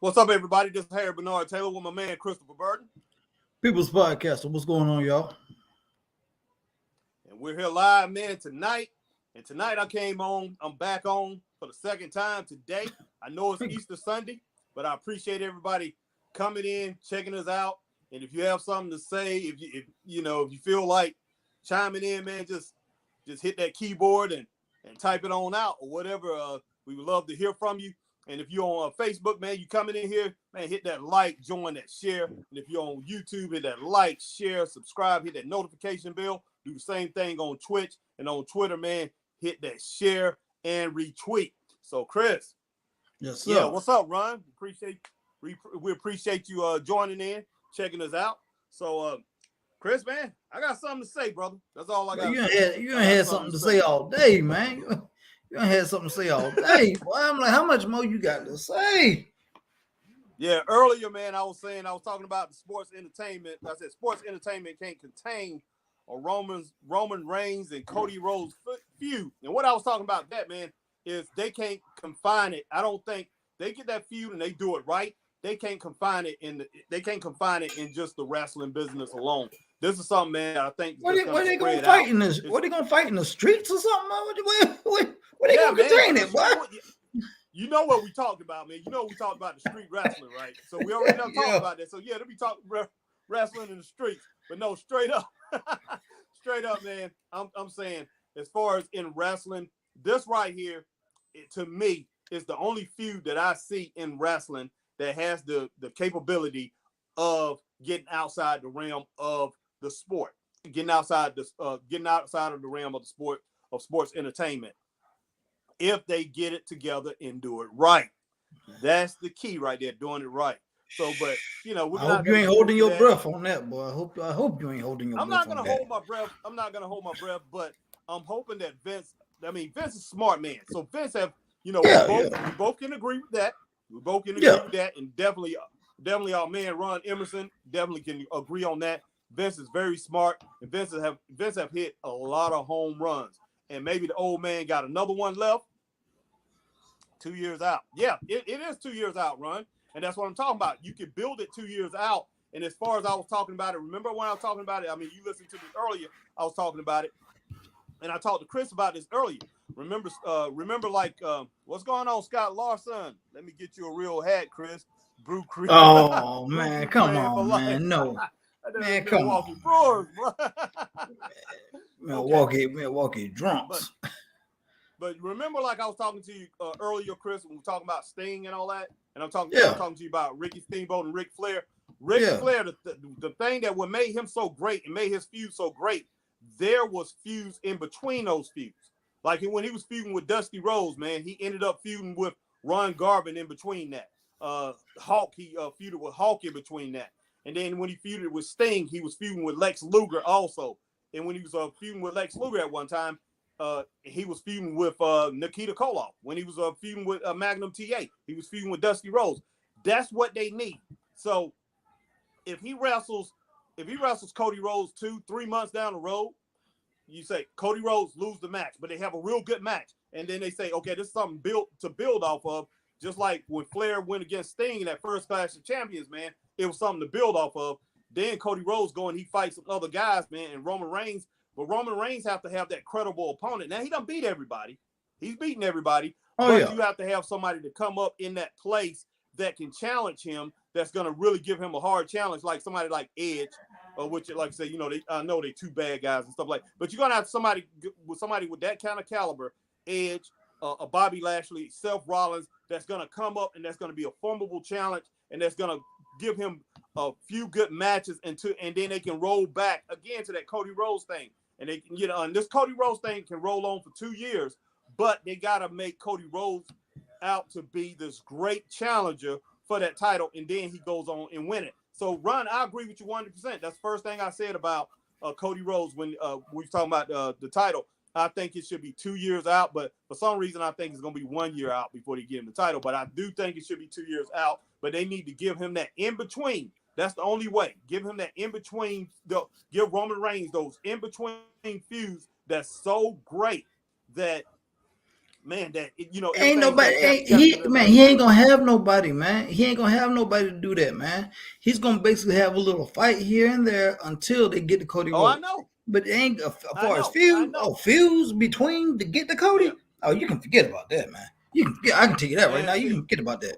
What's up, everybody? This is Harry Bernard Taylor with my man Christopher Burton. People's Podcaster. What's going on, y'all? And we're here live, man, tonight. And tonight I'm back on for the second time today. I know it's Easter Sunday, but I appreciate everybody coming in, checking us out. And if you have something to say, if you feel like chiming in, man, just hit that keyboard and type it on out or whatever. We would love to hear from you. And if you're on Facebook, man, you coming in here, man, hit that like, join that share. And if you're on YouTube, hit that like, share, subscribe, hit that notification bell. Do the same thing on Twitch and on Twitter, man. Hit that share and retweet. So, Chris. Yes, sir. Yeah, what's up, Ron? We appreciate you joining in, checking us out. So, Chris, man, I got something to say, brother. That's all I got. You ain't had something to say all day, man. You ain't had something to say all day. Boy, I'm like, how much more you got to say? Yeah, earlier, man, I was talking about the sports entertainment. I said sports entertainment can't contain a Roman Reigns and Cody Rhodes feud. And what I was talking about that, man, is they can't confine it. I don't think they get that feud and they do it right. They can't confine it in just the wrestling business alone. This is something, man, I think. What are they gonna fight in this? What are they gonna fight in the streets or something? What are they gonna contain it, boy? You know what we talked about, man. You know we talked about the street wrestling, right? So we already done talked about that. So yeah, they'll be talking wrestling in the streets. But no, straight up, man. I'm saying, as far as in wrestling, this right here, to me, is the only feud that I see in wrestling that has the capability of getting outside the realm of the sport, getting outside of the realm of the sport of sports entertainment. If they get it together and do it right, that's the key right there, doing it right. So, but I hope you ain't holding your breath on that, boy. I hope you ain't holding your breath. I'm not gonna hold my breath. I'm not gonna hold my breath, but I'm hoping that Vince. I mean, Vince is a smart man, so Vince have we both can agree with that. We both can agree with that, and definitely our man Ron Emerson definitely can agree on that. Vince is very smart, and Vince have hit a lot of home runs, and maybe the old man got another one left. 2 years out. Yeah, it is 2 years out, Ron, and that's what I'm talking about. You can build it 2 years out, and as far as I was talking about it, remember when I was talking about it? I mean, you listened to me earlier. I was talking about it, and I talked to Chris about this earlier. Remember, what's going on, Scott Larson? Let me get you a real hat, Chris. Brew Creek. Oh man, come on, man. No. Man, come on. Brewers, bro. Milwaukee drunks. But remember, like I was talking to you earlier, Chris, when we were talking about Sting and all that, and I'm talking to you about Ricky Steamboat and Ric Flair. Flair, the thing that what made him so great and made his feud so great, there was feuds in between those feuds. Like when he was feuding with Dusty Rhodes, man, he ended up feuding with Ron Garvin in between that. Hulk, he feuded with Hulk in between that. And then when he feuded with Sting, he was feuding with Lex Luger also. And when he was feuding with Lex Luger at one time, he was feuding with Nikita Koloff. When he was feuding with Magnum TA, he was feuding with Dusty Rhodes. That's what they need. So if he wrestles Cody Rhodes 2-3 months down the road, you say Cody Rhodes lose the match, but they have a real good match. And then they say, okay, this is something to build off of. Just like when Flair went against Sting in that first Clash of Champions, man, it was something to build off of. Then Cody Rhodes he fights some other guys, man, and Roman Reigns. But Roman Reigns have to have that credible opponent. Now, he done beat everybody. He's beating everybody. But you have to have somebody to come up in that place that can challenge him, that's going to really give him a hard challenge, like somebody like Edge, which, like I say, I know they two bad guys and stuff like that. But you're going to have somebody with that kind of caliber, Edge, a Bobby Lashley, Seth Rollins, that's going to come up and that's going to be a formidable challenge, and that's going to give him a few good matches, and then they can roll back again to that Cody Rhodes thing. And they can, and this Cody Rhodes thing can roll on for 2 years, but they got to make Cody Rhodes out to be this great challenger for that title, and then he goes on and win it. So, Ron, I agree with you 100%. That's the first thing I said about Cody Rhodes when we were talking about the title. I think it should be 2 years out, but for some reason I think it's going to be 1 year out before they give him the title. But I do think it should be 2 years out, but they need to give him that in-between. That's the only way. Give him that in-between. Give Roman Reigns those in-between feuds that's so great that man, that Ain't nobody. He ain't gonna have nobody, man. He ain't gonna have nobody to do that, man. He's gonna basically have a little fight here and there until they get to Cody Rhodes. I know. But it ain't as far as feuds between to get to Cody. Yeah. Oh, you can forget about that, man. You can forget. I can tell you that right now. You can forget about that.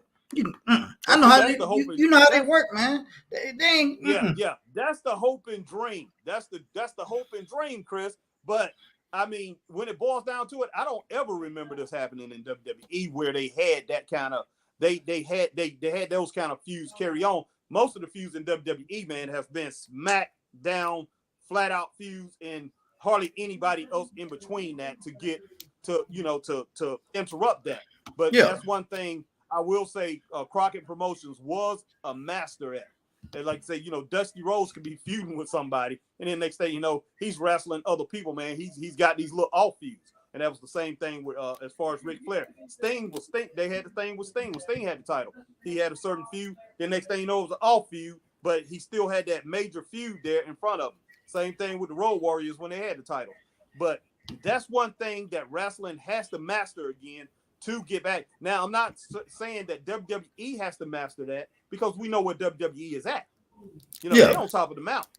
I know how they. You know how they work, man. They ain't. Yeah. That's the hope and dream. That's the hope and dream, Chris. But I mean, when it boils down to it, I don't ever remember this happening in WWE where they had that kind of they had those kind of feuds carry on. Most of the feuds in WWE, man, have been smack down, flat out feuds, and hardly anybody else in between that to get to to interrupt that. But that's one thing I will say. Crockett Promotions was a master at. They like to say, Dusty Rhodes could be feuding with somebody, and then next thing you know, he's wrestling other people, man. He's got these little off feuds, and that was the same thing with as far as Ric Flair. Sting. They had the thing with Sting. When Sting had the title, he had a certain feud. The next thing you know, it was an off feud, but he still had that major feud there in front of him. Same thing with the Road Warriors when they had the title. But that's one thing that wrestling has to master again to get back. Now, I'm not saying that WWE has to master that, because we know where WWE is at. They're on top of the mountain.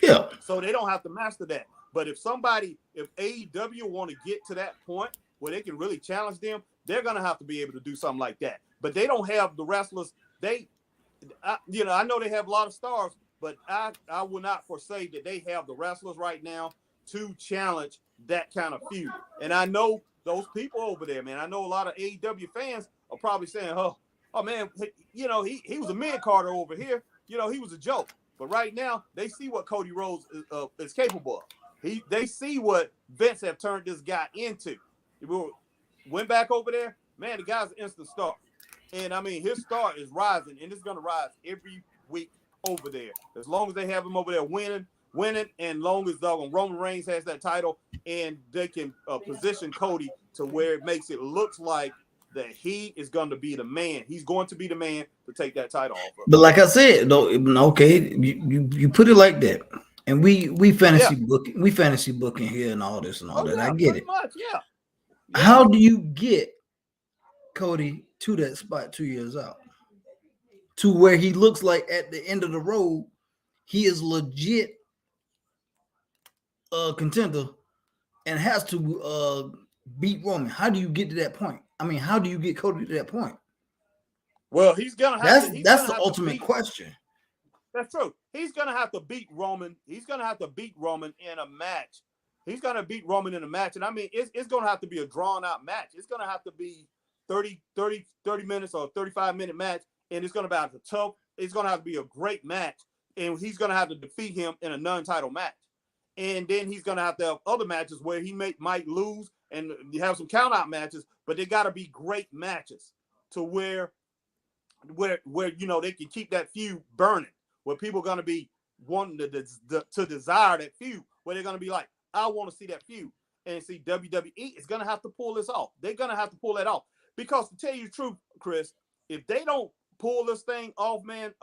Yeah. So they don't have to master that. But if AEW want to get to that point where they can really challenge them, they're going to have to be able to do something like that. But they don't have the wrestlers. I know they have a lot of stars, but I will not foresay that they have the wrestlers right now to challenge that kind of feud. And I know those people over there, man. I know a lot of AEW fans are probably saying, oh man, he was a mid-carder over here. He was a joke. But right now, they see what Cody Rhodes is capable of. They see what Vince have turned this guy into. Went back over there, man, the guy's an instant star. And, I mean, his star is rising, and it's going to rise every week over there. As long as they have him over there winning, and long as Roman Reigns has that title, and they can position Cody to where it makes it looks like that he is going to be the man. He's going to be the man to take that title off of. But like I said, though, okay, you put it like that, and we fantasy booking here and all this and all that. I get it. Much, yeah. How do you get Cody to that spot 2 years out, to where he looks like at the end of the road, he is legit a contender and has to beat Roman? How do you get to that point? I mean, how do you get Cody to that point? Well, he's gonna have to. That's the ultimate question. That's true. He's gonna have to beat Roman. He's gonna have to beat Roman in a match. He's gonna beat Roman in a match, and I mean, it's gonna have to be a drawn-out match. It's gonna have to be 30 minutes or 35-minute match, and it's gonna be tough. It's gonna have to be a great match, and he's gonna have to defeat him in a non-title match. And then he's gonna have to have other matches where he might lose, and you have some count-out matches, but they gotta be great matches to where they can keep that feud burning, where people are gonna be wanting to desire that feud, where they're gonna be like, I want to see that feud. And see, WWE is gonna have to pull this off. They're gonna have to pull that off, because to tell you the truth, Chris, if they don't pull this thing off, man,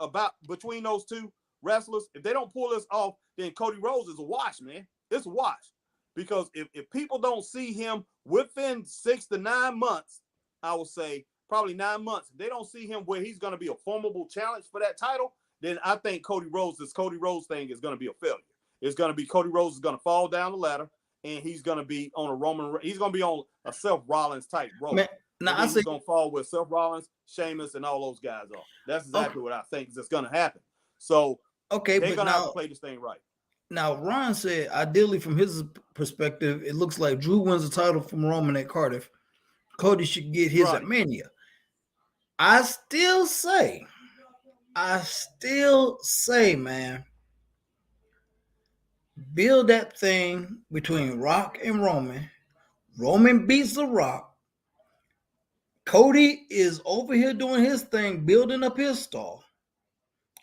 between those two wrestlers, if they don't pull this off, then Cody Rhodes is a wash, man. It's a wash. Because if people don't see him within 6 to 9 months, I would say probably 9 months, if they don't see him where he's going to be a formidable challenge for that title, then I think Cody Rhodes thing is going to be a failure. It's going to be Cody Rhodes is going to fall down the ladder, and he's going to be on he's going to be on a Seth Rollins type road. He's going to fall with Seth Rollins, Sheamus, and all those guys off. That's exactly what I think is going to happen. So they're going to have to play this thing right. Now, Ron said, ideally, from his perspective, it looks like Drew wins the title from Roman at Cardiff. Cody should get his at Mania. I still say, man, build that thing between Rock and Roman. Roman beats The Rock. Cody is over here doing his thing, building up his star.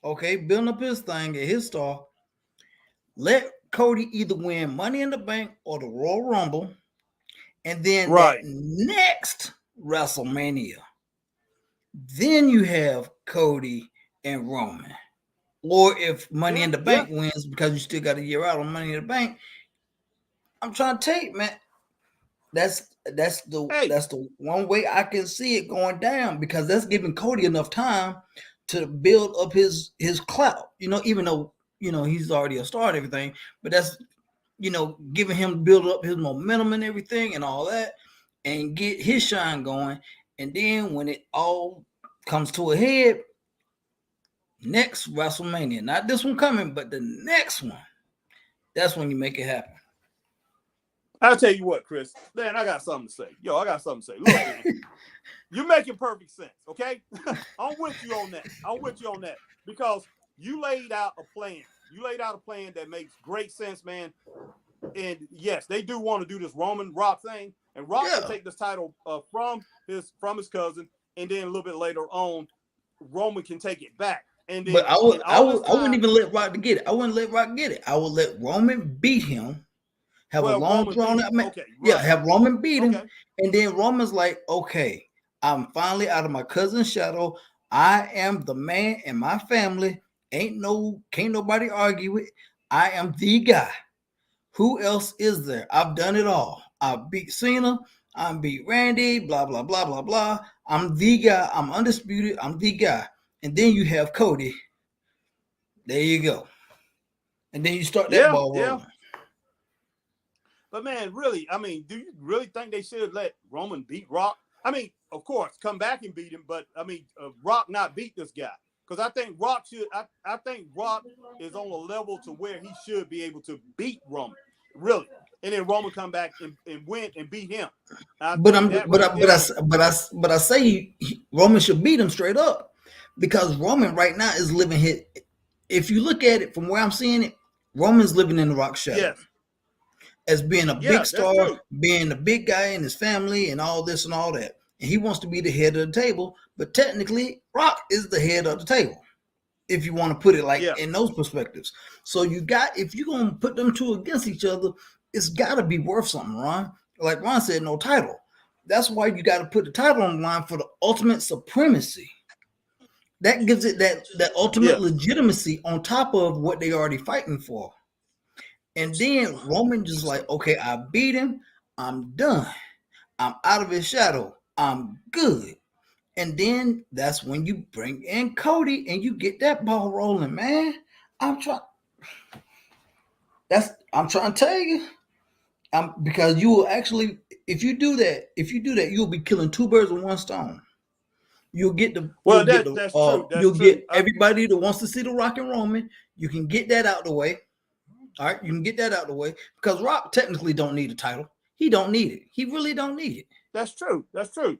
Okay, building up his thing at his star. Let Cody either win Money in the Bank or the Royal Rumble, and then that next WrestleMania, then you have Cody and Roman. Or if Money in the Bank wins, because you still got a year out on Money in the Bank, I'm trying to tell you, man, That's the one way I can see it going down, because that's giving Cody enough time to build up his clout. Even though he's already a star and everything, but that's giving him build up his momentum and everything and all that, and get his shine going. And then when it all comes to a head, next WrestleMania, not this one coming, but the next one, that's when you make it happen. I'll tell you what, Chris. Man, I got something to say. I got something to say. Look, man, you're making perfect sense, okay? I'm with you on that. Because you laid out a plan. You laid out a plan that makes great sense, man. And yes, they do want to do this Roman Rock thing. And Rock will take this title from his cousin. And then a little bit later on, Roman can take it back. And then, but I wouldn't even let Rock get it. I wouldn't let Rock get it. I would let Roman beat him. Have a long drawn out match. Okay, right. Have Roman beat him. And then Roman's like, okay, I'm finally out of my cousin's shadow. I am the man in my family. Can't nobody argue it. I am the guy. Who else is there? I've done it all. I beat Cena. I beat Randy. Blah, blah, blah, blah, blah. I'm the guy. I'm undisputed. I'm the guy. And then you have Cody. There you go. And then you start that ball rolling. But man, really, I mean, do you really think they should let Roman beat Rock? I mean, of course, come back and beat him, but I mean, Rock not beat this guy, because I think Rock should. I think Rock is on a level to where he should be able to beat Roman, really, and then Roman come back and win and beat him. But I say Roman should beat him straight up, because Roman right now is living his. If you look at it from where I'm seeing it, Roman's living in the Rock shadow. Yes. As being a big star, being the big guy in his family and all this and all that. And he wants to be the head of the table, but technically Rock is the head of the table, if you want to put it like in those perspectives. So if you're going to put them two against each other, it's got to be worth something, Ron. Like Ron said, no title. That's why you got to put the title on the line for the ultimate supremacy. That gives it that ultimate legitimacy on top of what they already fighting for. And then Roman just like, okay, I beat him. I'm done. I'm out of his shadow. I'm good. And then that's when you bring in Cody and you get that ball rolling, man. I'm trying to tell you. Because you will actually, if you do that, you'll be killing two birds with one stone. You'll get everybody that wants to see the Rock and Roman. You can get that out the way. All right, you can get that out of the way, because Rock technically don't need a title. He don't need it. He really don't need it. That's true.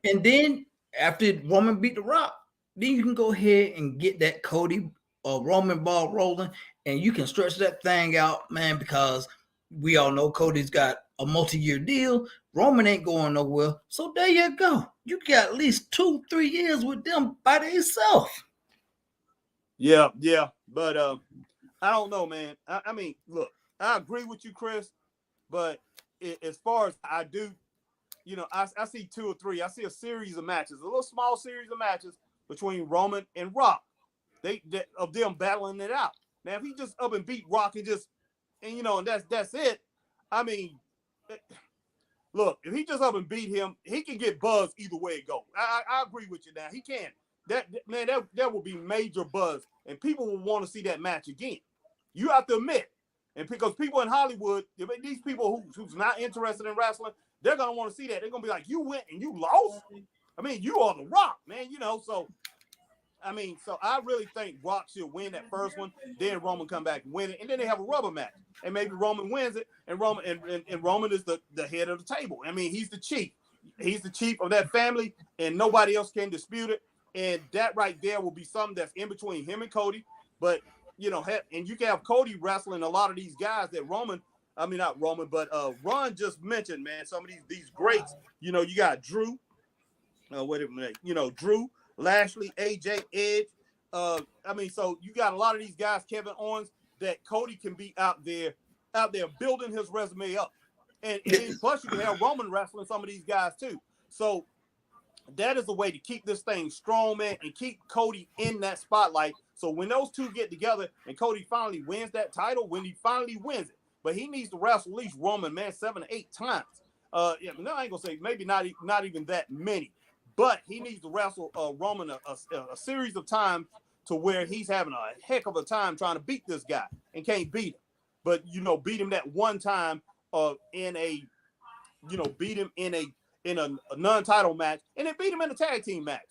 And then after Roman beat the Rock, then you can go ahead and get that Cody or Roman ball rolling, and you can stretch that thing out, man, because we all know Cody's got a multi-year deal. Roman ain't going nowhere. So there you go. You got at least 2-3 years with them by themselves. Yeah. But I don't know, man. I mean, look, I agree with you, Chris, but as far as I do, I see 2 or 3. I see a series of matches, a little small series of matches between Roman and Rock. Of them battling it out. Now, if he just up and beat Rock and that's it. I mean, look, if he just up and beat him, he can get buzz either way it goes. I agree with you now. He can. That will be major buzz, and people will want to see that match again. You have to admit, and because people in Hollywood, these people who's not interested in wrestling, they're gonna want to see that. They're gonna be like, "You went and you lost." I mean, you are the Rock, man. So I really think Rock should win that first one, then Roman come back and win it, and then they have a rubber match, and maybe Roman wins it, and Roman is the head of the table. I mean, he's the chief. He's the chief of that family, and nobody else can dispute it. And that right there will be something that's in between him and Cody. But and you can have Cody wrestling a lot of these guys that not Roman, but Ron just mentioned, man. Some of these greats. You got Drew. Drew, Lashley, AJ, Edge. So you got a lot of these guys, Kevin Owens, that Cody can be out there building his resume up. And plus you can have Roman wrestling some of these guys too. So that is a way to keep this thing strong, man, and keep Cody in that spotlight. So when those two get together and Cody finally wins that title, when he finally wins it, but he needs to wrestle at least Roman, man, 7 to 8 times. Yeah, no, I ain't gonna say maybe not even that many, but he needs to wrestle Roman a series of times to where he's having a heck of a time trying to beat this guy and can't beat him. But beat him that one time beat him in a non-title match, and then beat him in a tag team match.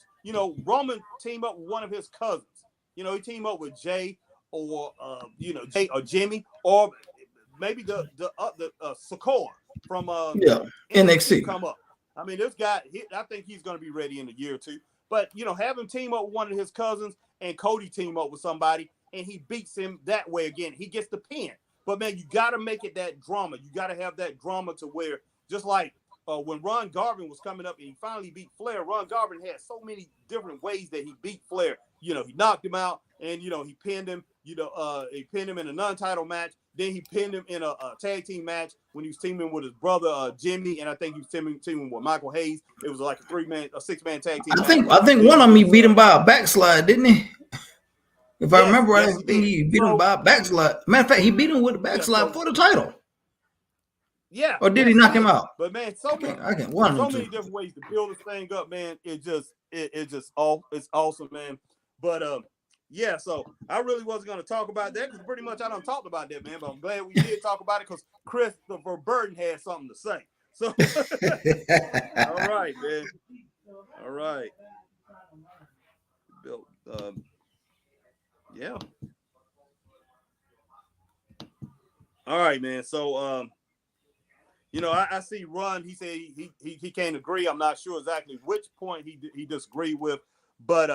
Roman teamed up with one of his cousins. He teamed up with Jay or Jay or Jimmy or maybe the Sokoa from NXT come up. I mean, this guy, I think he's going to be ready in a year or two. But have him team up with one of his cousins and Cody team up with somebody, and he beats him that way again. He gets the pin. But man, you got to make it that drama. You got to have that drama to where, just like when Ron Garvin was coming up and he finally beat Flair, Ron Garvin had so many different ways that he beat Flair. He knocked him out, and he pinned him. He pinned him in a non-title match. Then he pinned him in a tag team match when he was teaming with his brother Jimmy, and I think he was teaming with Michael Hayes. It was like a 6-man tag team. I think one of them he beat him by a backslide, didn't he? If I remember right, I think he beat him by a backslide. Matter of fact, he beat him with a backslide for the title. Yeah. Or did he knock him out? But man, so many different ways to build this thing up, man. It's awesome, man. But yeah, so I really wasn't going to talk about that because pretty much I done talked about that, man. But I'm glad we did talk about it because Christopher Burton had something to say. So, all right, man. All right. Bill, yeah. All right, man. So, I see Ron. He said he can't agree. I'm not sure exactly which point he disagreed with, but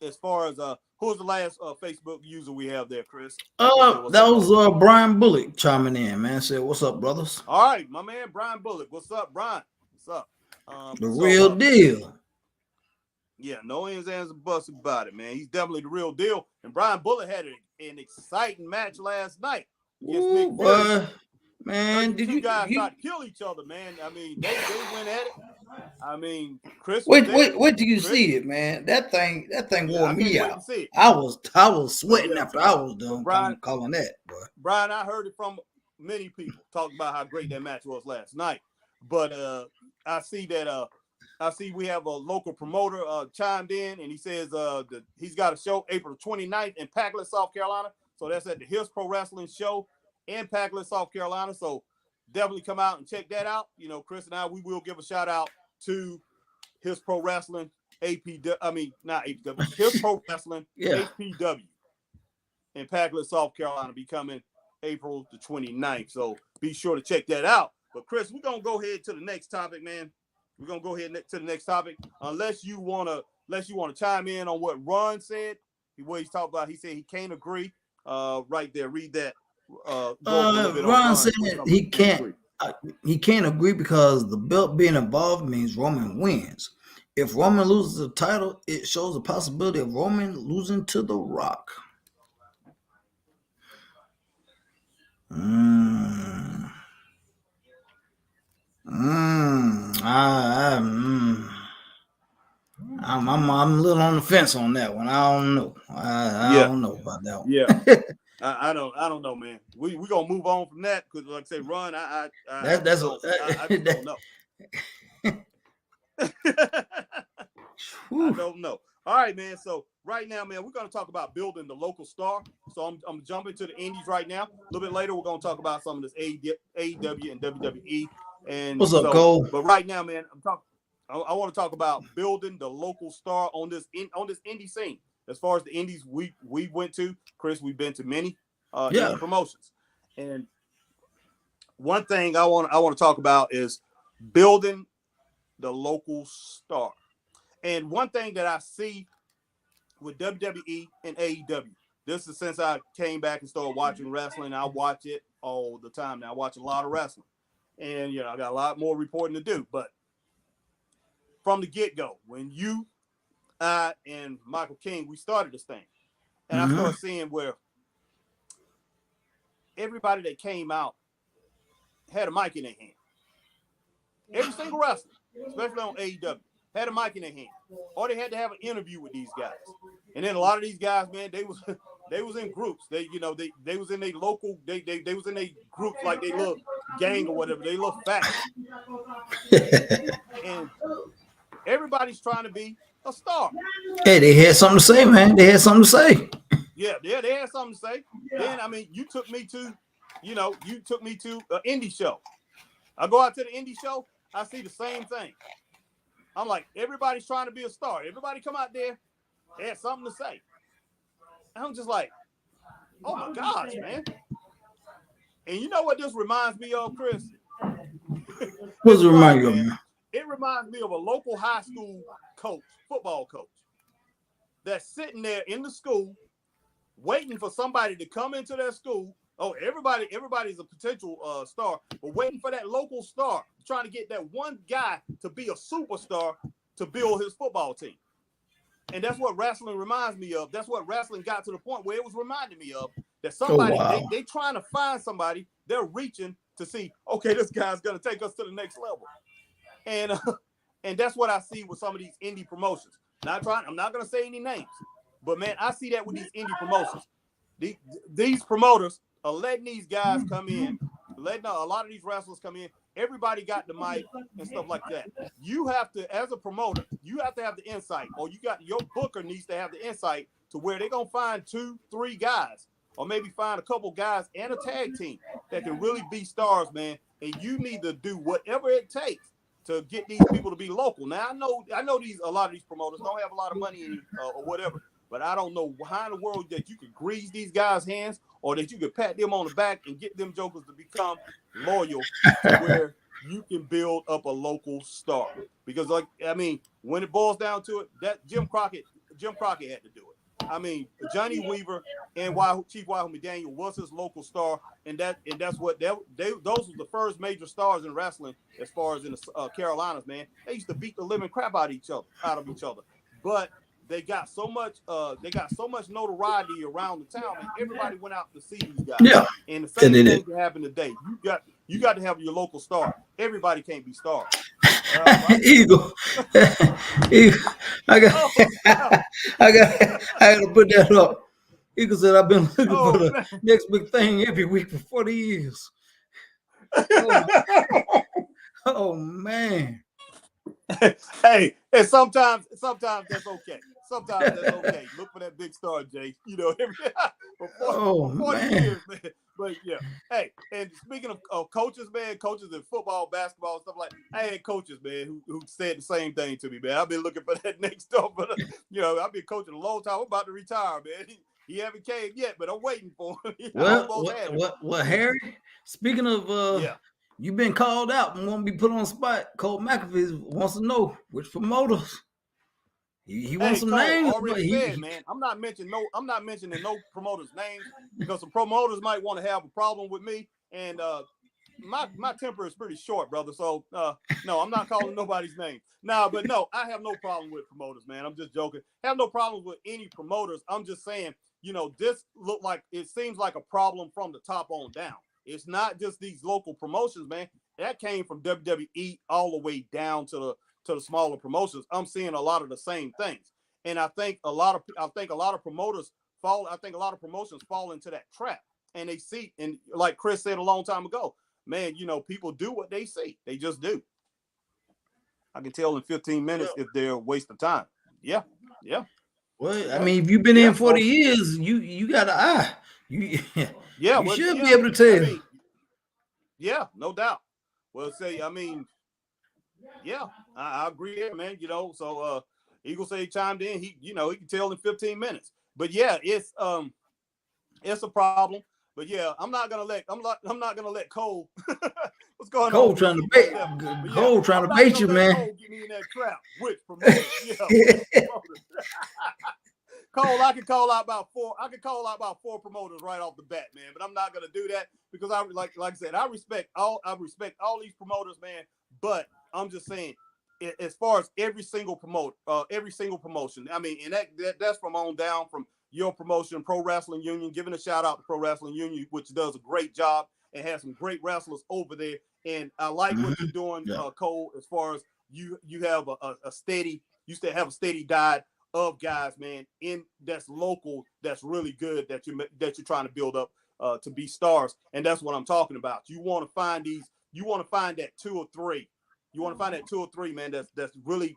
as far as who was the last Facebook user we have there, Chris? That was Brian Bullock chiming in, man. Said, "What's up, brothers?" All right, my man Brian Bullock. What's up, Brian? What's up? The real deal. Yeah, no ands or buts about it, man. He's definitely the real deal. And Brian Bullock had an exciting match last night against Nick Fury. Man, did you guys try to kill each other, man? I mean, they went at it. I mean, Chris. Wait do you see it, man? That thing wore me out. I was sweating after I was done calling that, bro. Brian, I heard it from many people talking about how great that match was last night. But I see we have a local promoter chimed in, and he says that he's got a show April 29th in Packlet, South Carolina. So that's at the His Pro Wrestling show in Packlet, South Carolina. So definitely come out and check that out. Chris and I, we will give a shout out to His Pro Wrestling not APW, His Pro Wrestling HPW in Packlet, South Carolina, be coming April the 29th. So be sure to check that out. But Chris, we're gonna go ahead to the next topic, man. We're gonna go ahead to the next topic, unless you wanna chime in on what Ron said. What he's talking about, he said he can't agree. Right there, read that. Ron said he can't agree because the belt being involved means Roman wins. If Roman loses the title, it shows the possibility of Roman losing to The Rock. I'm a little on the fence on that one. I don't know. I don't know about that one. Yeah. I don't know, man. We gonna move on from that because, like I say, Ron, I don't know. I don't know. All right, man. So right now, man, we're gonna talk about building the local star. So I'm jumping to the indies right now. A little bit later, we're gonna talk about some of this AEW and WWE. And what's up, Cole? But right now, man, I want to talk about building the local star on this indie scene. As far as the indies we went to, Chris, we've been to many indie promotions. And one thing I want to talk about is building the local star. And one thing that I see with WWE and AEW, this is since I came back and started watching wrestling. I watch it all the time now. I watch a lot of wrestling. And, I got a lot more reporting to do. But from the get-go, when I and Michael King, we started this thing. And I started seeing where everybody that came out had a mic in their hand. Every single wrestler, especially on AEW, had a mic in their hand. Or they had to have an interview with these guys. And then a lot of these guys, man, they was in groups. They was in their local, they was in their groups like they little gang or whatever. They little fat. And everybody's trying to be a star. Hey, they had something to say, man. They had something to say. Yeah, they had something to say. Then, I mean, you took me to an indie show. I go out to the indie show, I see the same thing. I'm like, everybody's trying to be a star. Everybody come out there, they had something to say. And I'm just like, oh my gosh, man. And you know what this reminds me of, Chris? What's it remind you of, man? It reminds me of a local high school coach, football coach, that's sitting there in the school waiting for somebody to come into their school. Oh, everybody's a potential star, but waiting for that local star, trying to get that one guy to be a superstar to build his football team. And that's what wrestling reminds me of. That's what wrestling got to the point where it was reminding me of. That somebody, they trying to find somebody, they're reaching to see, okay, this guy's going to take us to the next level. And that's what I see with some of these indie promotions. I'm not going to say any names, but man, I see that with these indie promotions. These promoters are letting these guys come in, letting a lot of these wrestlers come in. Everybody got the mic and stuff like that. You have to, as a promoter, you have to have the insight, or your booker needs to have the insight to where they're going to find 2-3 guys, or maybe find a couple guys and a tag team that can really be stars, man. And you need to do whatever it takes to get these people to be local. Now, I know a lot of these promoters don't have a lot of money or whatever, but I don't know how in the world that you could grease these guys' hands, or that you could pat them on the back and get them jokers to become loyal to where you can build up a local star. Because, when it boils down to it, that Jim Crockett had to do it. I mean, Johnny Weaver and Chief Wahoo McDaniel was his local star, and that's what those were the first major stars in wrestling as far as in the Carolinas, man. They used to beat the living crap out of each other, but they got so much notoriety around the town, and everybody went out to see these guys. Yeah, and the same thing can happen today. You got to have your local star. Everybody can't be stars. Eagle. I got to put that up. Eagle said, "I've been looking for the next big thing every week for 40 years." Oh man. Hey, and sometimes that's okay. Sometimes that's okay. Look for that big star, Jay. For 40 years, man. But yeah, hey, and speaking of coaches, man, coaches in football, basketball, stuff like that, I had coaches, man, who said the same thing to me, man. I've been looking for that next star, but I've been coaching a long time. I'm about to retire, man. He haven't came yet, but I'm waiting for him. Well, Harry, speaking of you've been called out and won't be put on the spot. Cole McAfee wants to know which promoters. He wants some names. Man. I'm not mentioning no promoters' names, because some promoters might want to have a problem with me, and my temper is pretty short, brother. So no, I'm not calling nobody's name. But I have no problem with promoters, man. I'm just joking. I have no problems with any promoters. I'm just saying, this seems like a problem from the top on down. It's not just these local promotions, man. That came from WWE all the way down to the smaller promotions. I'm seeing a lot of the same things, and I think a lot of promotions fall into that trap, and they see, and like Chris said a long time ago, man, people do what they see. They just do. I can tell in 15 minutes if they're a waste of time. Yeah. Well, I mean, if you've been in 40 years, you got an eye. You should be able to tell. Yeah, no doubt. Well, I agree there, man. So Eagle say he chimed in. He can tell in 15 minutes. But yeah, it's a problem. But yeah, I'm not gonna let Cole. What's going Cole on? Trying to bait. Cole trying to bait you, man. Cole get me in that trap. Which promoter? Cole, I could call out about four promoters right off the bat, man. But I'm not gonna do that, because I like I said, I respect all these promoters, man. But I'm just saying, as far as every single promotion, I mean, and that's from on down from your promotion, Pro Wrestling Union. Giving a shout out to Pro Wrestling Union, which does a great job and has some great wrestlers over there. And I like what you're doing, Cole, as far as you have a steady diet of guys, man, that's local, that's really good, that you're trying to build up to be stars, and that's what I'm talking about. You want to find these. You want to find that 2 or 3. You want to find that 2 or 3, man. That's really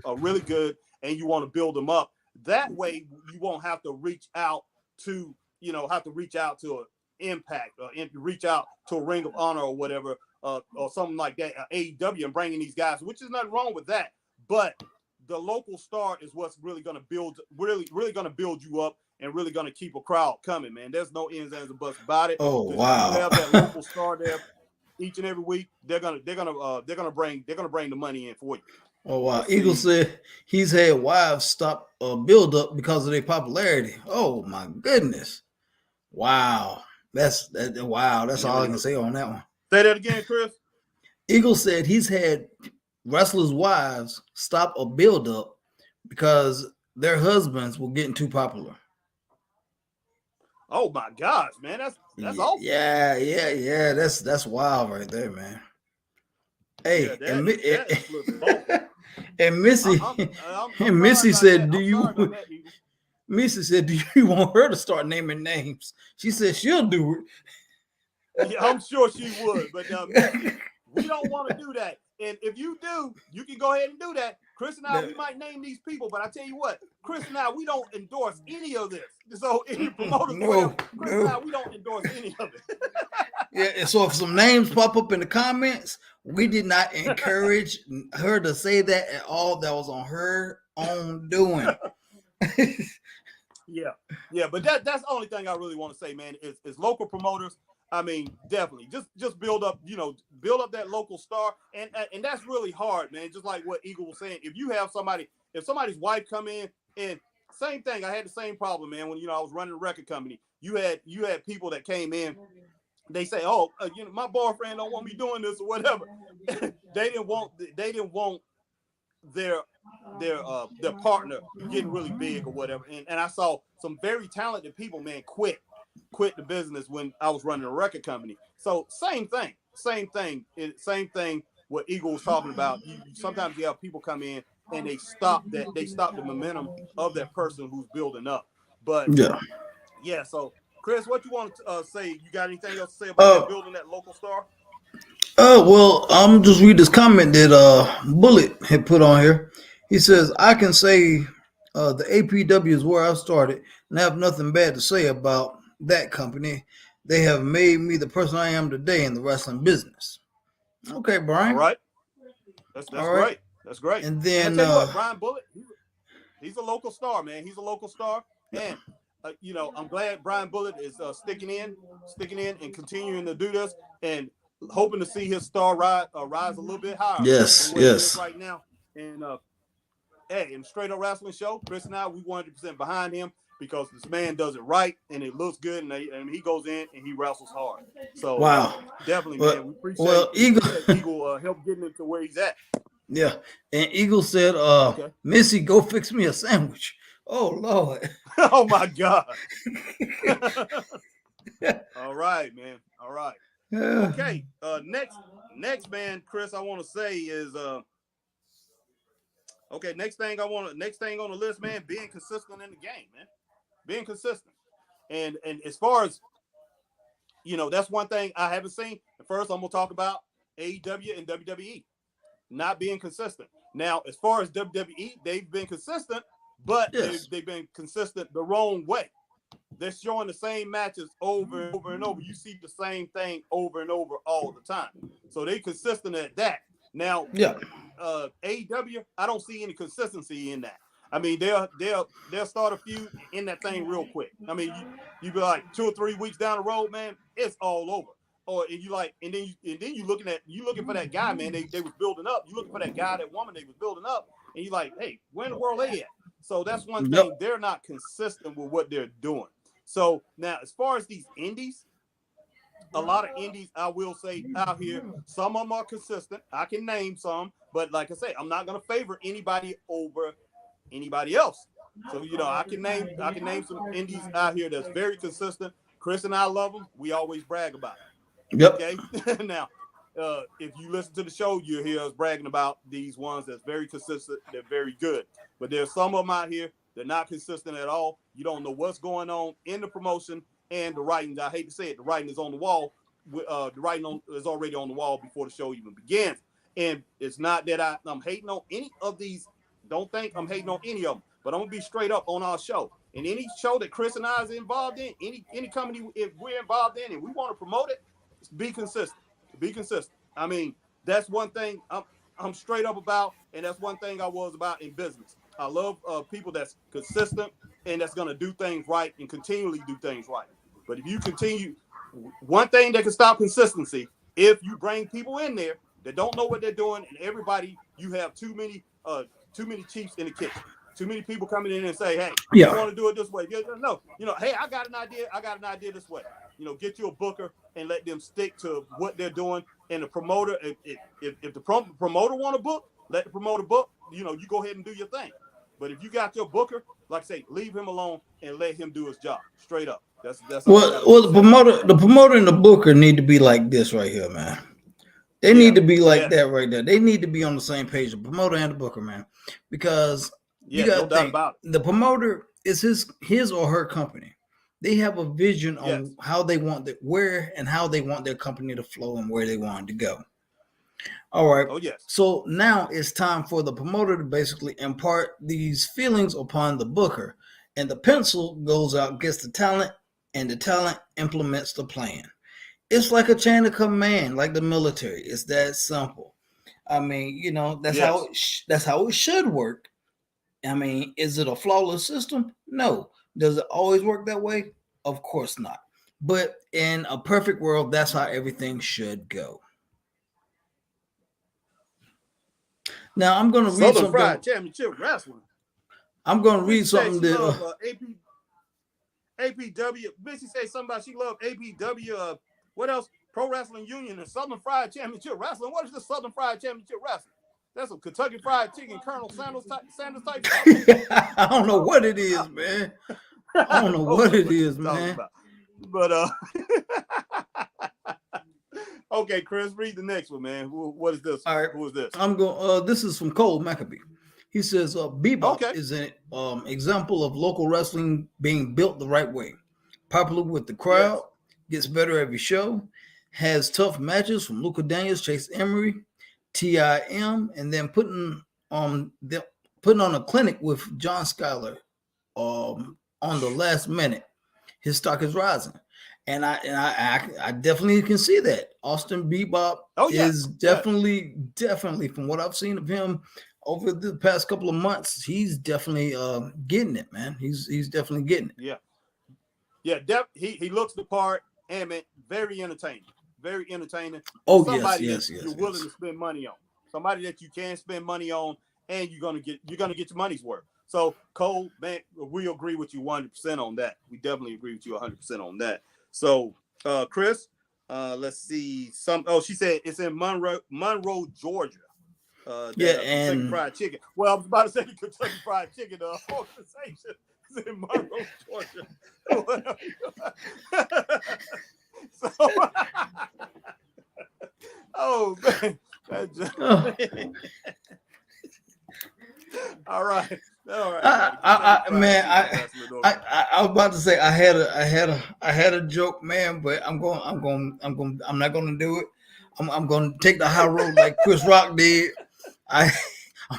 really good, and you want to build them up. That way, you won't have to reach out to an Impact or reach out to a Ring of Honor or whatever, or something like that, AEW, and bringing these guys, which is nothing wrong with that. But the local star is what's really going to build you up and really going to keep a crowd coming, man. There's no ins, ands, and buts about it. Oh, wow. If you have that local star there each and every week, they're gonna bring the money in for you. Oh, wow. Eagle said he's had wives stop build up because of their popularity. Oh my goodness. Wow. That's all I can say on that one. Say that again, Chris. Eagle said he's had wrestlers' wives stop a build up because their husbands were getting too popular. Oh my gosh, man, that's awful. Yeah. That's wild right there, man. Hey, and Missy, Missy said, Missy said, do you want her to start naming names? She said she'll do it. Yeah, I'm sure she would, but Missy, we don't want to do that. And if you do, you can go ahead and do that. Chris and I, we might name these people, but I tell you what, Chris and I, we don't endorse any of this. So any promoters, Chris and I, we don't endorse any of it. Yeah, so if some names pop up in the comments, we did not encourage her to say that at all. That was on her own doing. Yeah, but that's the only thing I really want to say, man, is local promoters. I mean, definitely just build up that local star, and that's really hard, man. Just like what Eagle was saying, if somebody's wife come in, and same thing, I had the same problem, man. When I was running a record company, you had people that came in, they say, oh, my boyfriend don't want me doing this or whatever. They didn't want their partner getting really big or whatever, and I saw some very talented people, man, quit the business when I was running a record company. So same thing. What Eagle was talking about. Sometimes you have people come in and they stop the momentum of that person who's building up. But yeah. So Chris, what you want to say? You got anything else to say about building that local star? Well, I'm just read this comment that Bullet had put on here. He says, I can say the APW is where I started and I have nothing bad to say about that company. They have made me the person I am today in the wrestling business. Okay, Brian. All right. That's great. Right. That's great. And then Brian Bullet, he's a local star, man. He's a local star. And I'm glad Brian Bullet is sticking in and continuing to do this and hoping to see his star rise a little bit higher. Yes. Right now. And in Straight Up Wrestling Show, Chris and I, we 100% behind him because this man does it right and it looks good, and he goes in and he wrestles hard. So definitely, man, we appreciate Eagle help getting him to where he's at. Yeah, and Eagle said, Missy, go fix me a sandwich. Oh Lord. Oh my God. All right, man. All right. Okay. Next, man, Chris, I want to say is next thing on the list, man, being consistent in the game, man. Being consistent. And as far as that's one thing I haven't seen. First, I'm gonna talk about AEW and WWE not being consistent. Now, as far as WWE, they've been consistent, but they've been consistent the wrong way. They're showing the same matches over and over and over. You see the same thing over and over all the time. So they consistent at that. Now, AEW, I don't see any consistency in that. I mean, they'll start a feud in that thing real quick. I mean, you be like 2 or 3 weeks down the road, man, it's all over. Or and then you looking for that guy, man. They was building up. You looking for that guy, that woman they was building up, and you're like, hey, where in the world they at? So that's one thing. They're not consistent with what they're doing. So now, as far as these indies, a lot of indies, I will say out here, some of them are consistent. I can name some, but like I say, I'm not gonna favor anybody over anybody else. So I can name some indies out here that's very consistent. Chris and I love them. We always brag about it. Yep. Okay. Now, if you listen to the show, you'll hear us bragging about these ones that's very consistent. They're very good. But there's some of them out here, they're not consistent at all. You don't know what's going on in the promotion, and the writing. I hate to say it, the writing is on the wall. The writing is already on the wall before the show even begins. And it's not that I'm hating on any of these. Don't think I'm hating on any of them. But I'm gonna be straight up on our show. And any show that Chris and I is involved in, any company if we're involved in and we want to promote it, be consistent. Be consistent. I mean, that's one thing I'm straight up about, and that's one thing I was about in business. I love people that's consistent and that's gonna do things right and continually do things right. But if you continue, one thing that can stop consistency, if you bring people in there that don't know what they're doing, and everybody, you have too many chiefs in the kitchen. Too many people coming in and say, "Hey, you want to do it this way?" No, hey, I got an idea this way. Get you a booker and let them stick to what they're doing. And the promoter, if the promoter want to book, let the promoter book. You go ahead and do your thing. But if you got your booker, like I say, leave him alone and let him do his job. Straight up. That's well, the promoter and the booker need to be like this right here, man. They need to be like that right there. They need to be on the same page, the promoter and the booker, man. Because you got to think, the promoter is his or her company. They have a vision on how they want where and how they want their company to flow and where they want it to go. All right. Oh, yes. So now it's time for the promoter to basically impart these feelings upon the booker. And the pencil goes out, gets the talent, and the talent implements the plan. It's like a chain of command, like the military. It's that simple. I mean, that's how it should work. I mean, is it a flawless system? No. Does it always work that way? Of course not. But in a perfect world, that's how everything should go. Now I'm going to read something. Fried Championship Wrestling. I'm going to read something that APW. Missy say something about she loved APW. What else? Pro Wrestling Union and Southern Fried Championship Wrestling. What is the Southern Fried Championship Wrestling? That's a Kentucky Fried Chicken, Colonel Sanders type stuff. I don't know what it is, man. I don't know what it is, man. But okay, Chris, read the next one, man. What is this? All right. Who is this? I'm going. This is from Cole Maccabee. He says, "Bebop is an example of local wrestling being built the right way. Popular with the crowd, gets better every show, has tough matches from Luka Daniels, Chase Emery, TIM, and then putting on a clinic with John Schuyler on the last minute. His stock is rising." And I definitely can see that. Austin Bebop is definitely from what I've seen of him over the past couple of months, he's definitely getting it, man. He's definitely getting it. He looks the part, and man, very entertaining. Oh, somebody yes, you're willing to spend money on. Somebody that you can spend money on, and you're gonna get your money's worth. So Cole, man, we agree with you 100% on that. We definitely agree with you 100% on that. So, Chris, let's see. She said it's in Monroe, Georgia. And Kentucky Fried Chicken. Well, I was about to say the Kentucky Fried Chicken organization is in Monroe, Georgia. Oh man. All right. I was about to say I had a joke, man, but I'm not gonna do it. I'm gonna take the high road like Chris Rock did. I'm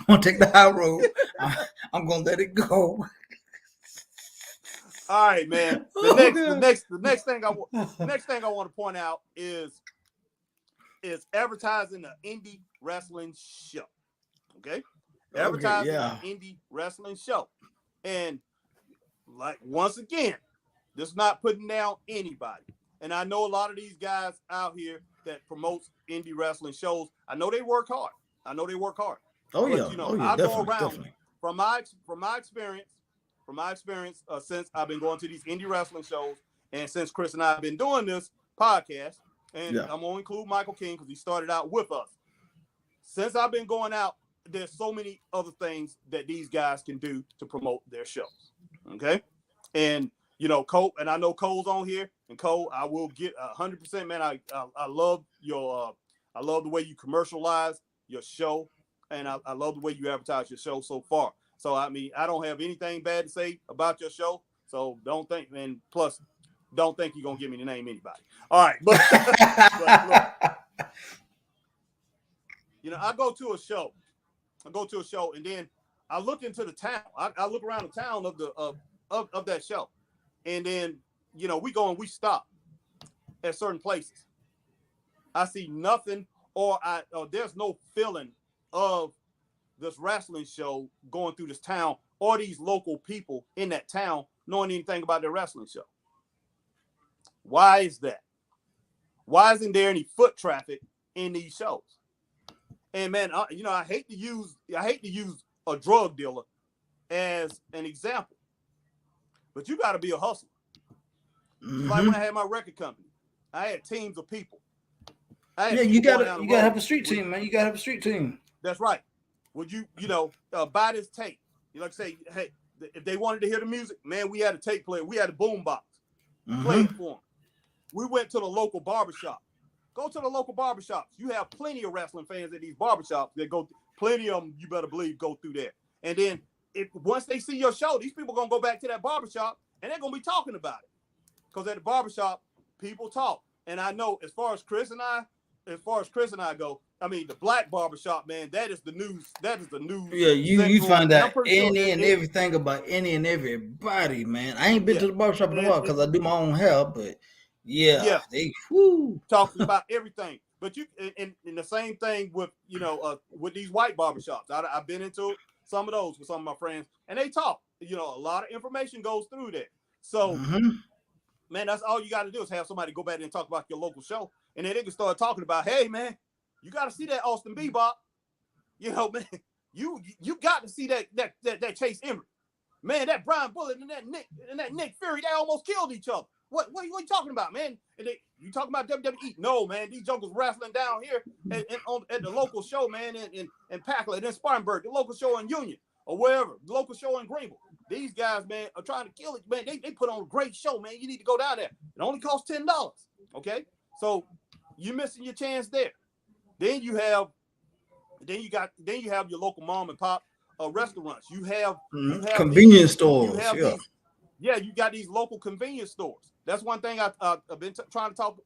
gonna take the high road. I'm gonna let it go. All right, man. The next thing I want to point out is advertising the indie wrestling show. Okay. Advertising an indie wrestling show. And like once again, this is not putting down anybody. And I know a lot of these guys out here that promotes indie wrestling shows. I know they work hard. Oh, but, yeah. I go around from my experience since I've been going to these indie wrestling shows, and since Chris and I have been doing this podcast, and I'm going to include Michael King because he started out with us. Since I've been going out, there's so many other things that these guys can do to promote their shows. Okay. And, Cole, and I know Cole's on here, and Cole, I will get 100%, man. I love I love the way you commercialize your show, and I love the way you advertise your show so far. So, I mean, I don't have anything bad to say about your show. So don't think, and plus Don't think you're gonna give me to name anybody. All right, but look, I go to a show. And then I look into the town. I look around the town of that show, and then we go and we stop at certain places. I see nothing, or there's no feeling of this wrestling show going through this town, or these local people in that town knowing anything about their wrestling show. Why is that? Why isn't there any foot traffic in these shows? And man, I hate to use a drug dealer as an example, but you got to be a hustler. Mm-hmm. Like when I had my record company, I had teams of people. You gotta have a street team, man. You gotta have a street team. That's right. Would you buy this tape? Say, hey, if they wanted to hear the music, man, we had a tape player, we had a boom box, play it for them. We went to the local barbershop. Go to the local barbershops. You have plenty of wrestling fans at these barbershops that go. Plenty of them, you better believe, go through there. And then once they see your show, these people are gonna go back to that barbershop and they're gonna be talking about it. Because at the barbershop, people talk. And I know as far as Chris and I go, I mean the black barbershop, man, that is the news. That is the news. Yeah, you find out any and everything about any and everybody, man. I ain't been to the barbershop in a while because I do my own hair, but they talking about everything. But you and the same thing with with these white barbershops. I've been into some of those with some of my friends, and they talk. A lot of information goes through there. So, man, that's all you got to do is have somebody go back there and talk about your local show, and then they can start talking about, hey, man, you got to see that Austin Bebop. Man, you got to see that Chase Embry. Man, that Brian Bullet and that Nick Fury, they almost killed each other. What are you talking about, man? You talking about WWE? No, man. These jokers wrestling down here at the local show, man, in Packlet, in Spartanburg, the local show in Union, or wherever, the local show in Greenville. These guys, man, are trying to kill it, man. They put on a great show, man. You need to go down there. It only costs $10. Okay, so you're missing your chance there. Then you have your local mom and pop restaurants. You have convenience stores. You got these local convenience stores. That's one thing I've been trying to talk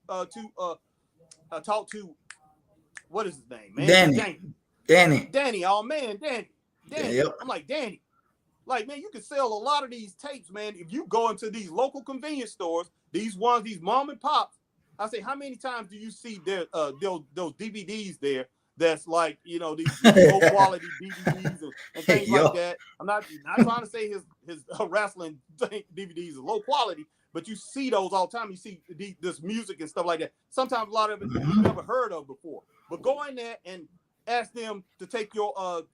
to. What is his name, man? Danny. Oh man, Danny. Yep. I'm like, Danny. Like, man, you can sell a lot of these tapes, man. If you go into these local convenience stores, these mom and pops, I say, how many times do you see those DVDs there? That's like, these low quality DVDs and things like that. I'm not trying to say his wrestling DVDs are low quality, but you see those all the time. You see this music and stuff like that. Sometimes a lot of it you've never heard of before. But go in there and ask them to take your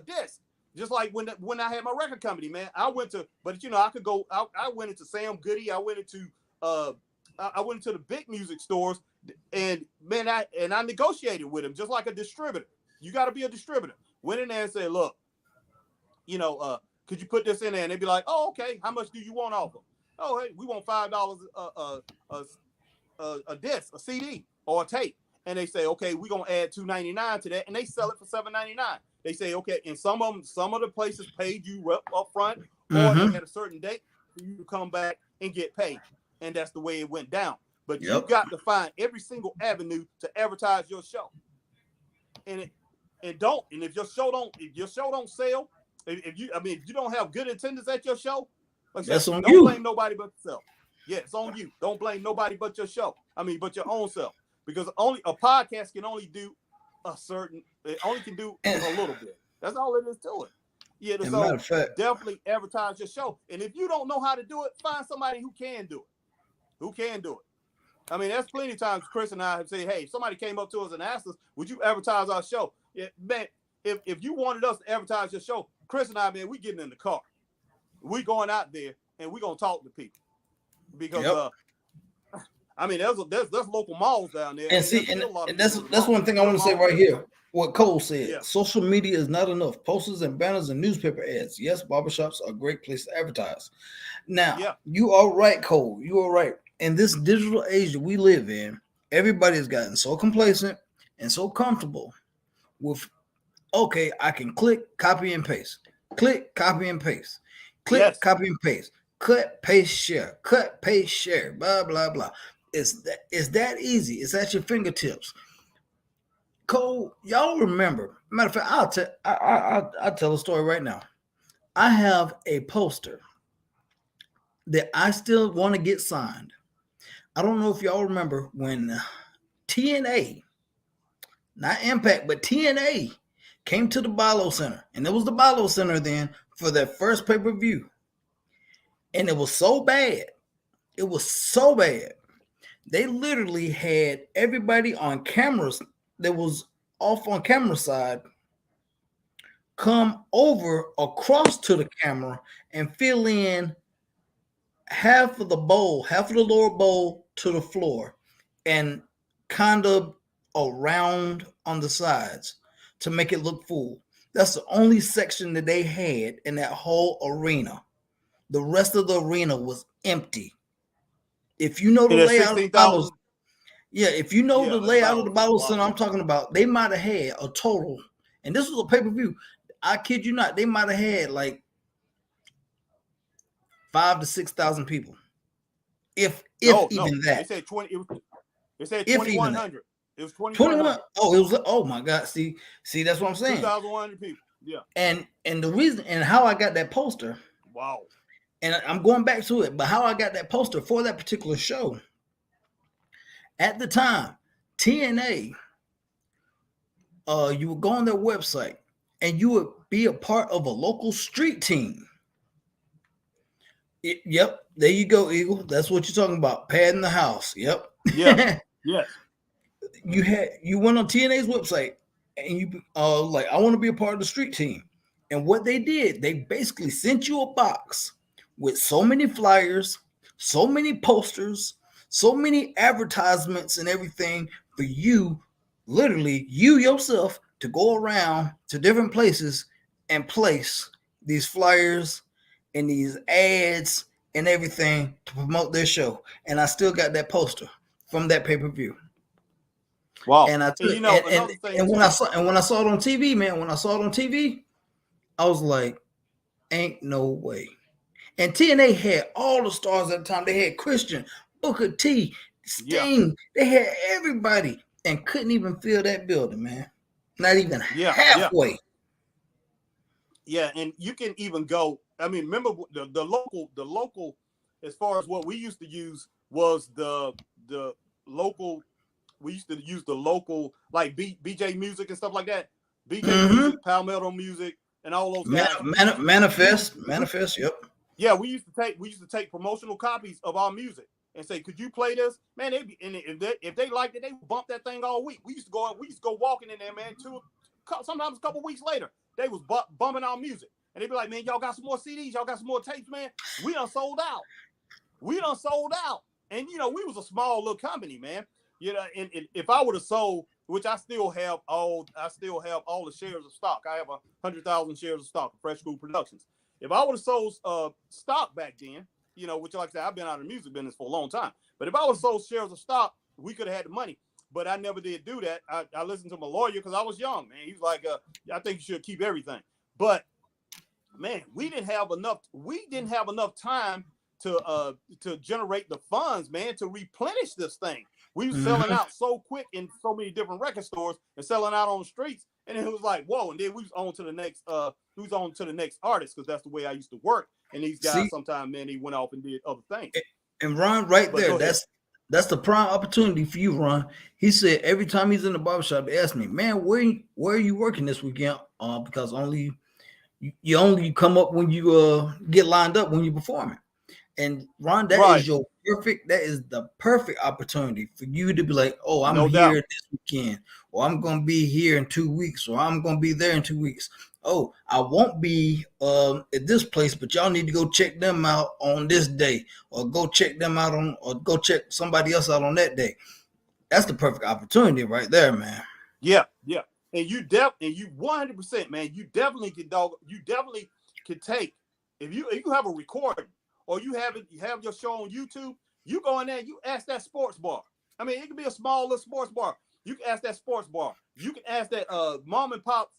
disc. Just like when I had my record company, man, I went to, but I could go. I went into Sam Goody. I went into the big music stores. And man, I negotiated with him just like a distributor. You got to be a distributor. Went in there and said, look, could you put this in there? And they'd be like, oh, okay. How much do you want off them? Oh, hey, we want $5 a disc, a CD, or a tape. And they say, okay, we're gonna add $2.99 to that, and they sell it for $7.99. They say, okay, and some of the places paid you up front, or they had a certain date for you to come back and get paid, and that's the way it went down. But you got to find every single avenue to advertise your show. And if your show don't sell, if you don't have good attendance at your show, don't blame nobody but yourself. Yeah, it's on you. Don't blame nobody but your show. But your own self. Because only a podcast can only do it only can do a little bit. That's all it is to it. Yeah, so definitely advertise your show. And if you don't know how to do it, find somebody who can do it. There's plenty of times Chris and I have said, hey, if somebody came up to us and asked us, would you advertise our show? Yeah, man, if you wanted us to advertise your show, Chris and I, man, we getting in the car. We going out there and we going to talk to people. Because, there's local malls down there. And that's one thing I want to say right here. What Cole said, social media is not enough. Posters and banners and newspaper ads. Yes, barbershops are a great place to advertise. Now, you are right, Cole. You are right. In this digital age that we live in, everybody has gotten so complacent and so comfortable with, okay, I can click, copy, and paste. Click, copy, and paste. Click, copy, and paste. cut, paste, share, cut, paste, share, blah, blah, blah. It's that easy. It's at your fingertips. Cole, y'all remember? Matter of fact, I'll tell a story right now. I have a poster that I still want to get signed. I don't know if y'all remember when TNA, not Impact, but TNA came to the Balo Center. And it was the Balo Center then for their first pay-per-view. And it was so bad. It was so bad. They literally had everybody on cameras that was off on camera side come over across to the camera and fill in half of the bowl, half of the lower bowl to the floor, and kind of around on the sides to make it look full. That's the only section that they had in that whole arena. The rest of the arena was empty. If you know the layout of the Battle, if you know the layout of the Battle Center I'm talking about, they might have had a total, and this was a pay-per-view. I kid you not, they might have had like 5,000 to 6,000 people. If even that. They said 20. They said 2,100. It was 2,100. Oh, it was. Oh my God. See, that's what I'm saying. 2,100 people. Yeah. And the reason and how I got that poster. Wow. And I'm going back to it, but how I got that poster for that particular show. At the time, TNA, you would go on their website and you would be a part of a local street team. Yep, there you go, Eagle. That's what you're talking about. Padding the house. Yep. Yeah. Yeah. You went on TNA's website and you like, I want to be a part of the street team. And what they did, they basically sent you a box with so many flyers, so many posters, so many advertisements and everything for you, literally you yourself, to go around to different places and place these flyers and these ads and everything to promote their show. And I still got that poster from that pay-per-view. Wow. And I took, and when I saw it on TV, man, I was like, ain't no way. And TNA had all the stars at the time. They had Christian, Booker T, Sting. They had everybody and couldn't even fill that building, man. Not even halfway. Yeah, and you can even go. I mean, remember the local, as far as what we used to use was the local. We used to use the local, like BJ Music and stuff like that. BJ Music, Palmetto Music, and all those guys. Manifest, yep. Yeah, we used to take promotional copies of our music and say, "Could you play this?" Man, if they liked it, they would bump that thing all week. We used to go walking in there, man. Sometimes a couple weeks later, they was bumping our music, and they'd be like, "Man, y'all got some more CDs? Y'all got some more tapes, man? We done sold out. And we was a small little company, man. And if I would have sold, which I still have all the shares of stock. I have 100,000 shares of stock of Fresh School Productions. If I would have sold stock back then, which like I said, I've been out of the music business for a long time. But if I would have sold shares of stock, we could have had the money. But I never did do that. I listened to my lawyer because I was young, man. He was like, I think you should keep everything. But man, we didn't have enough time to generate the funds, man, to replenish this thing. We were selling out so quick in so many different record stores and selling out on the streets. And it was like, whoa. And then we was on to the next artist, because that's the way I used to work. And these guys sometimes, man, they went off and did other things. And Ron, that's the prime opportunity for you, Ron. He said every time he's in the barbershop, they ask me, man, where are you working this weekend? Because you only come up when you get lined up when you're performing. And Ron, that is the perfect opportunity for you to be like, oh, I'm here this weekend, or I'm going to be here in 2 weeks, or I'm going to be there in 2 weeks. Oh, I won't be at this place, but y'all need to go check them out on this day, or go check them out or go check somebody else out on that day. That's the perfect opportunity right there, man. Yeah. And you 100%, man, you definitely could take, if you have a recording, or you have your show on YouTube, you go in there, you ask that sports bar. I mean, it could be a small little sports bar. You can ask that sports bar. You can ask that mom and pop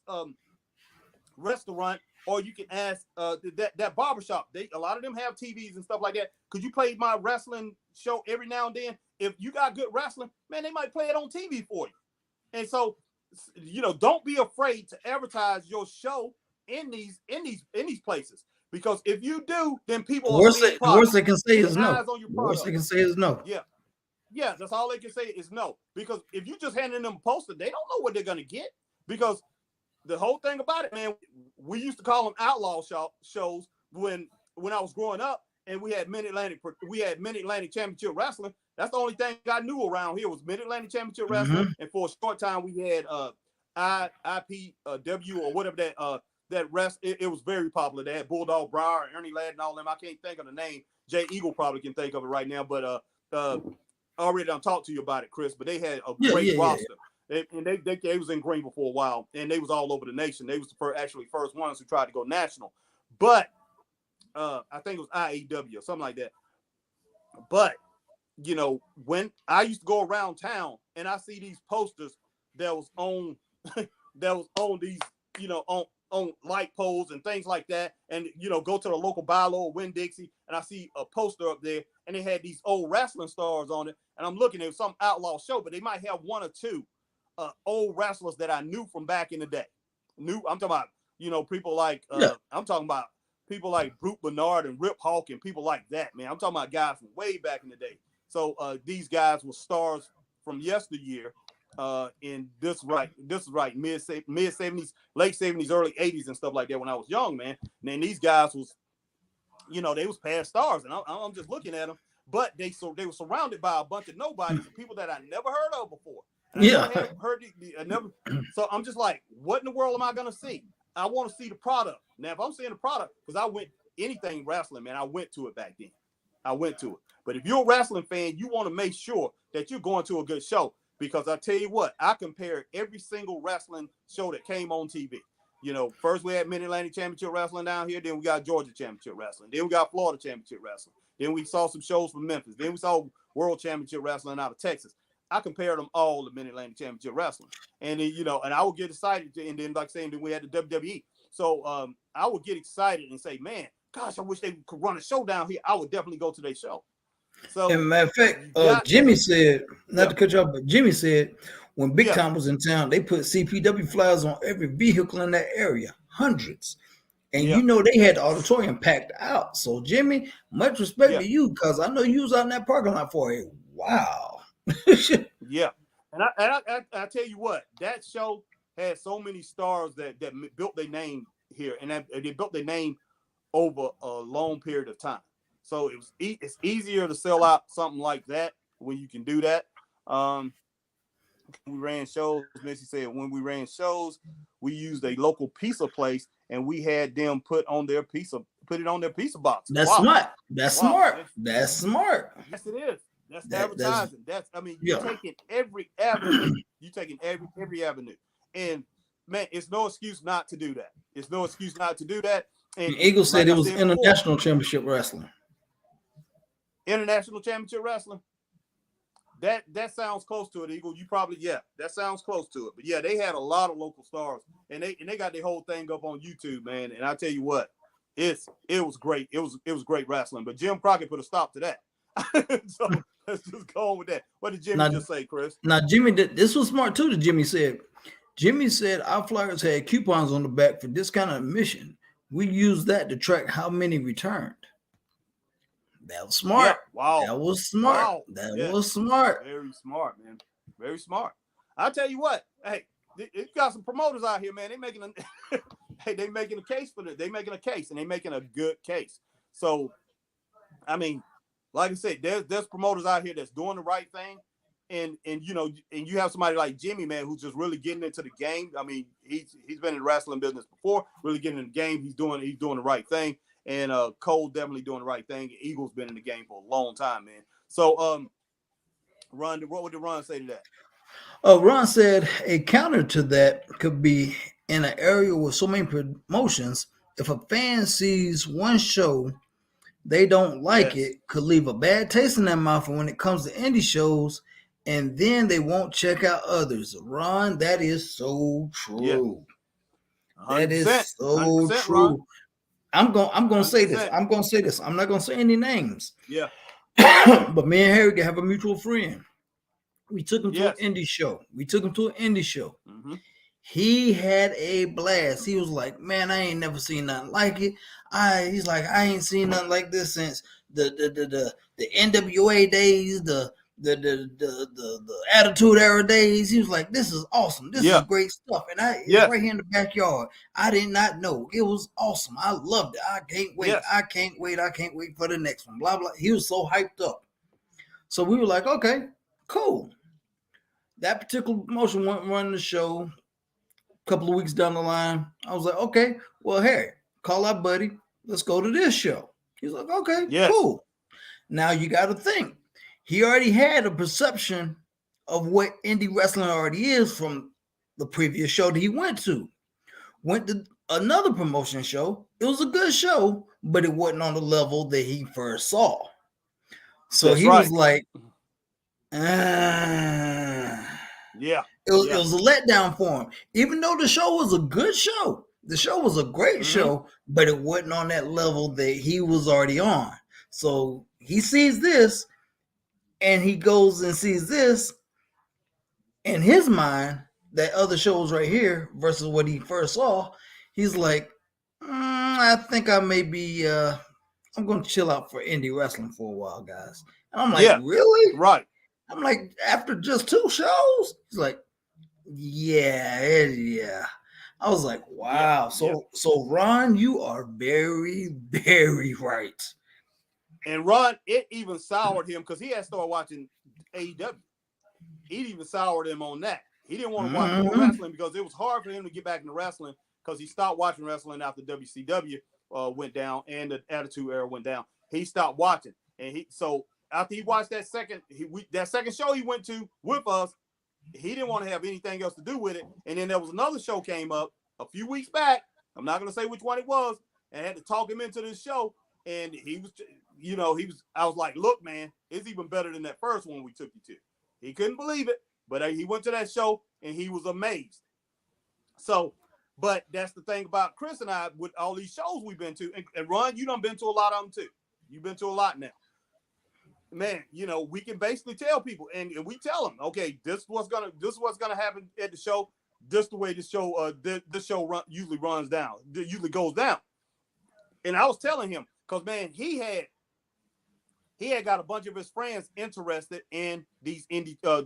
restaurant or you can ask that barbershop. A lot of them have TVs and stuff like that. Could you play my wrestling show every now and then? If you got good wrestling, man, they might play it on TV for you. And so, don't be afraid to advertise your show in these places, because if you do, then people the worst they can say is no. The worst they can say is no. Yeah, that's all they can say is no. Because if you just handing them a poster, they don't know what they're gonna get. Because the whole thing about it, man, we used to call them outlaw shows when I was growing up, and we had Mid-Atlantic Championship Wrestling. That's the only thing I knew around here was Mid-Atlantic Championship Wrestling, and for a short time we had IPW or whatever that rest. It was very popular. They had Bulldog Brower, Ernie Ladd, and all them. I can't think of the name. Jay Eagle probably can think of it right now, but already I've talked to you about it, Chris. But they had a great roster. They was in Greenville for a while, and they was all over the nation. They was the first ones who tried to go national. But I think it was AEW or something like that. But when I used to go around town and I see these posters that was on these on light poles and things like that, and go to the local Bilo or Winn-Dixie, and I see a poster up there, and they had these old wrestling stars on it, and I'm looking at some outlaw show, but they might have one or two old wrestlers that I knew from back in the day. I'm talking about people like I'm talking about people like Brute Bernard and Rip Hawk and people like that, man. I'm talking about guys from way back in the day. So these guys were stars from yesteryear. In this is right mid 70s, late 70s, early 80s and stuff like that when I was young, man. And then these guys was, they was past stars, and I'm just looking at them, but they were surrounded by a bunch of nobodies, people that I never heard of before. And I never. So I'm just like, what in the world am I gonna see? I want to see the product. Now, if I'm seeing the product, because I went anything wrestling, man, I went to it back then. I went to it. But if you're a wrestling fan, you want to make sure that you're going to a good show. Because I tell you what, I compared every single wrestling show that came on TV. First we had Mid-Atlantic Championship Wrestling down here. Then we got Georgia Championship Wrestling. Then we got Florida Championship Wrestling. Then we saw some shows from Memphis. Then we saw World Championship Wrestling out of Texas. I compared them all to Mid-Atlantic Championship Wrestling. And then, and I would get excited. And then, like saying, then we had the WWE. So I would get excited and say, man, gosh, I wish they could run a show down here. I would definitely go to their show. So, as a matter of fact, Jimmy said, not to cut you off, but Jimmy said when Big Time was in town, they put CPW flyers on every vehicle in that area, hundreds. And they had the auditorium packed out. So, Jimmy, much respect to you, because I know you was out in that parking lot for a while. Yeah. And I tell you what, that show had so many stars that built their name here, and they built their name over a long period of time. So it's easier to sell out something like that when you can do that. We ran shows. Missy said when we ran shows, we used a local pizza place, and we had them put it on their pizza box. That's smart. That's smart. That's smart. Yes, it is. That's advertising. You're taking every avenue. You're taking every avenue, and man, it's no excuse not to do that. It's no excuse not to do that. And Eagle said it was International Championship Wrestling. International Championship Wrestling. That sounds close to it, Eagle. You probably that sounds close to it. But they had a lot of local stars, and they got their whole thing up on YouTube, man. And I tell you what, it was great. It was great wrestling. But Jim Crockett put a stop to that. So let's just go on with that. What did Jimmy just say, Chris? Now Jimmy this was smart too. That Jimmy said our flyers had coupons on the back for this kind of admission. We used that to track how many returned. That was smart. Yeah. Wow. That was smart. Wow. That was smart. Very smart, man. Very smart. I'll tell you what. Hey, you got some promoters out here, man. They making a case for it. They making a case, and they making a good case. So, I mean, like I said, there's promoters out here that's doing the right thing, and you have somebody like Jimmy, man, who's just really getting into the game. I mean, he's been in the wrestling business before, really getting in the game. He's doing the right thing. And Cole definitely doing the right thing. Eagles been in the game for a long time, man. So, Ron, what did Ron say to that? Ron said a counter to that could be in an area with so many promotions. If a fan sees one show they don't like it, could leave a bad taste in their mouth when it comes to indie shows, and then they won't check out others. Ron, that is so true. That is so 100%, true. Ron. I'm gonna say this. 100%. I'm gonna say this. I'm not gonna say any names. Yeah. But me and Harry have a mutual friend. We took him to an indie show. Mm-hmm. He had a blast. He was like, "Man, I ain't never seen nothing like it." He's like, "I ain't seen nothing like this since the NWA days, the Attitude Era days." He was like, "This is awesome. This is great stuff." And it's right here in the backyard. I did not know. It was awesome. I loved it. I can't wait. I can't wait. I can't wait for the next one. Blah blah. He was so hyped up. So we were like, "Okay, cool." That particular promotion went running the show. A couple of weeks down the line, I was like, "Okay, well, Harry, call our buddy. Let's go to this show." He's like, "Okay, cool." Now you got to think. He already had a perception of what indie wrestling already is from the previous show that he went to. Went to another promotion show. It was a good show, but it wasn't on the level that he first saw. So he was like, It was a letdown for him. Even though the show was a good show, the show was a great show, but it wasn't on that level that he was already on. So he sees this, and he goes and sees this. In his mind, that other show was right here versus what he first saw. He's like, I think I may be. I'm going to chill out for indie wrestling for a while, guys. And I'm like, really? Right. I'm like, after just 2 shows? He's like, yeah. I was like, wow. So Ron, you are very, very right. And Ron, it even soured him because he had started watching AEW. It even soured him on that. He didn't want to watch more wrestling because it was hard for him to get back into wrestling because he stopped watching wrestling after WCW went down and the Attitude Era went down. He stopped watching, and so after he watched that second show he went to with us, he didn't want to have anything else to do with it. And then there was another show came up a few weeks back. I'm not going to say which one it was, and I had to talk him into this show. And I was like, look, man, it's even better than that first one we took you to. He couldn't believe it, but he went to that show and he was amazed. So, but that's the thing about Chris and I with all these shows we've been to. And Ron, you done been to a lot of them too. You've been to a lot now. Man, we can basically tell people, and we tell them, okay, this is what's gonna happen at the show. This the way the show usually runs down. Usually goes down. And I was telling him, because man, he had got a bunch of his friends interested in these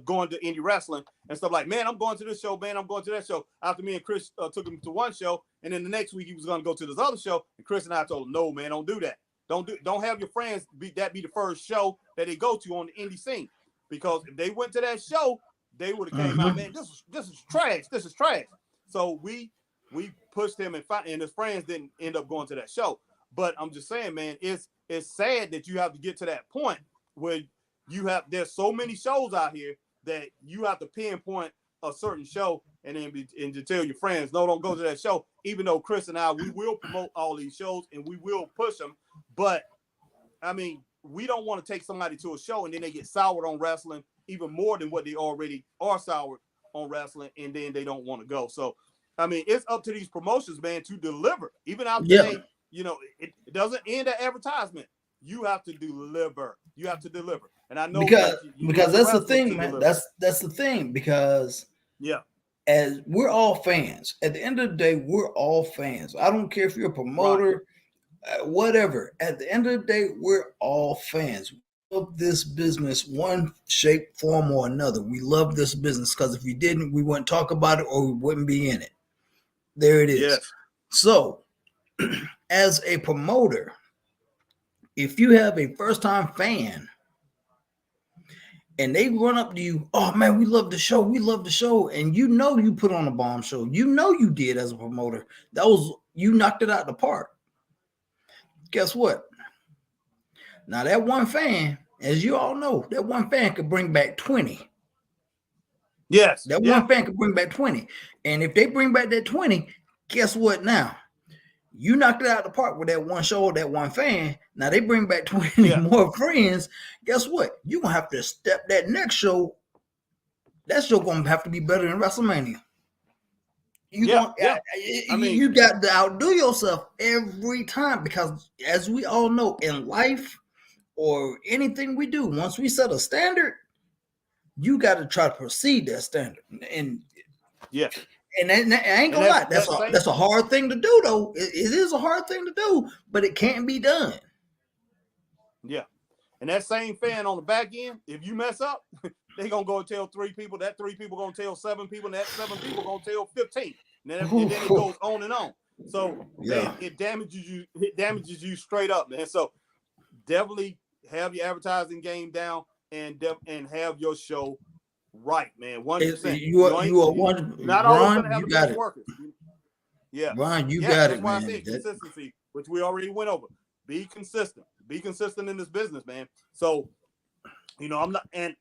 going to indie wrestling and stuff like, man, I'm going to this show, man, I'm going to that show. After me and Chris took him to one show, and then the next week he was going to go to this other show, and Chris and I told him, no, man, don't do that. Don't have your friends be the first show that they go to on the indie scene, because if they went to that show, they would have came out, man, this is trash. This is trash. So we pushed him and his friends didn't end up going to that show. But I'm just saying, man, it's sad that you have to get to that point where there's so many shows out here that you have to pinpoint a certain show and to tell your friends, no, don't go to that show. Even though Chris and I, we will promote all these shows and we will push them. But I mean, we don't want to take somebody to a show and then they get soured on wrestling even more than what they already are soured on wrestling, and then they don't want to go. So, I mean, it's up to these promotions, man, to deliver. Even after it doesn't end at advertisement. You have to deliver. You have to deliver. And I know because that's the thing, man. That's the thing, because as we're all fans. At the end of the day, we're all fans. I don't care if you're a promoter, whatever. At the end of the day, we're all fans. We love this business one shape, form, or another. We love this business because if we didn't, we wouldn't talk about it or we wouldn't be in it. There it is. Yes. So, as a promoter, if you have a first-time fan and they run up to you, oh man, we love the show, and you put on a bomb show, you did as a promoter, you knocked it out of the park. Guess what? Now that one fan, as you all know, that one fan could bring back 20. Yes. That one fan could bring back 20. And if they bring back that 20, guess what now? You knocked it out of the park with that one show, that one fan. Now they bring back 20 more friends. Guess what? You're going to have to step that next show. That show going to have to be better than WrestleMania. You got to outdo yourself every time, because as we all know, in life or anything we do, once we set a standard, you got to try to proceed that standard. And and I ain't gonna lie, that's a hard thing to do, though. It is a hard thing to do, but it can't be done. Yeah. And that same fan on the back end, if you mess up, they gonna go tell 3 people. That 3 people gonna tell 7 people, and that 7 people gonna tell 15. And then it goes on and on. So man, it damages you. It damages you straight up, man. So definitely have your advertising game down and have your show right, man. 100%. You are one. Not always gonna have the best workers. Yeah, Ron, you got it, man. That's why I said consistency, which we already went over. Be consistent. Be consistent in this business, man. So, and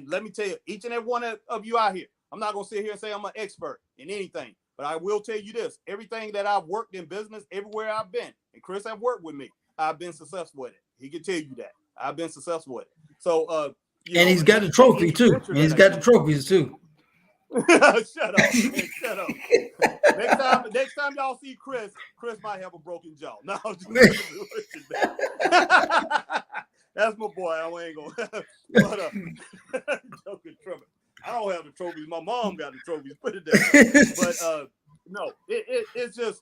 let me tell you, each and every one of you out here, I'm not gonna sit here and say I'm an expert in anything, but I will tell you this: everything that I've worked in business, everywhere I've been, and Chris have worked with me, I've been successful with it. He can tell you that I've been successful with it. So, he's got the trophy too. And he's got the trophies too. Shut up, man, shut up. Next time y'all see Chris might have a broken jaw. No, that's my boy. I ain't gonna. But joking, tripping. I don't have the trophies. My mom got the trophies. Put it there. But no, it's just,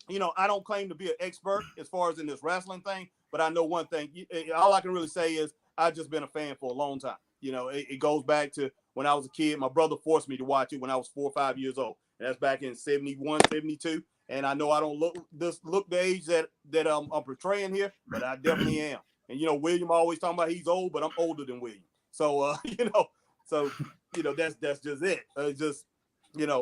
I don't claim to be an expert as far as in this wrestling thing. But I know one thing. All I can really say is I've just been a fan for a long time. It goes back to when I was a kid. My brother forced me to watch it when I was 4 or 5 years old. And that's back in 71, 72. And I know I don't look the age that I'm portraying here, but I definitely am. And William always talking about he's old, but I'm older than William. So that's just it. It's just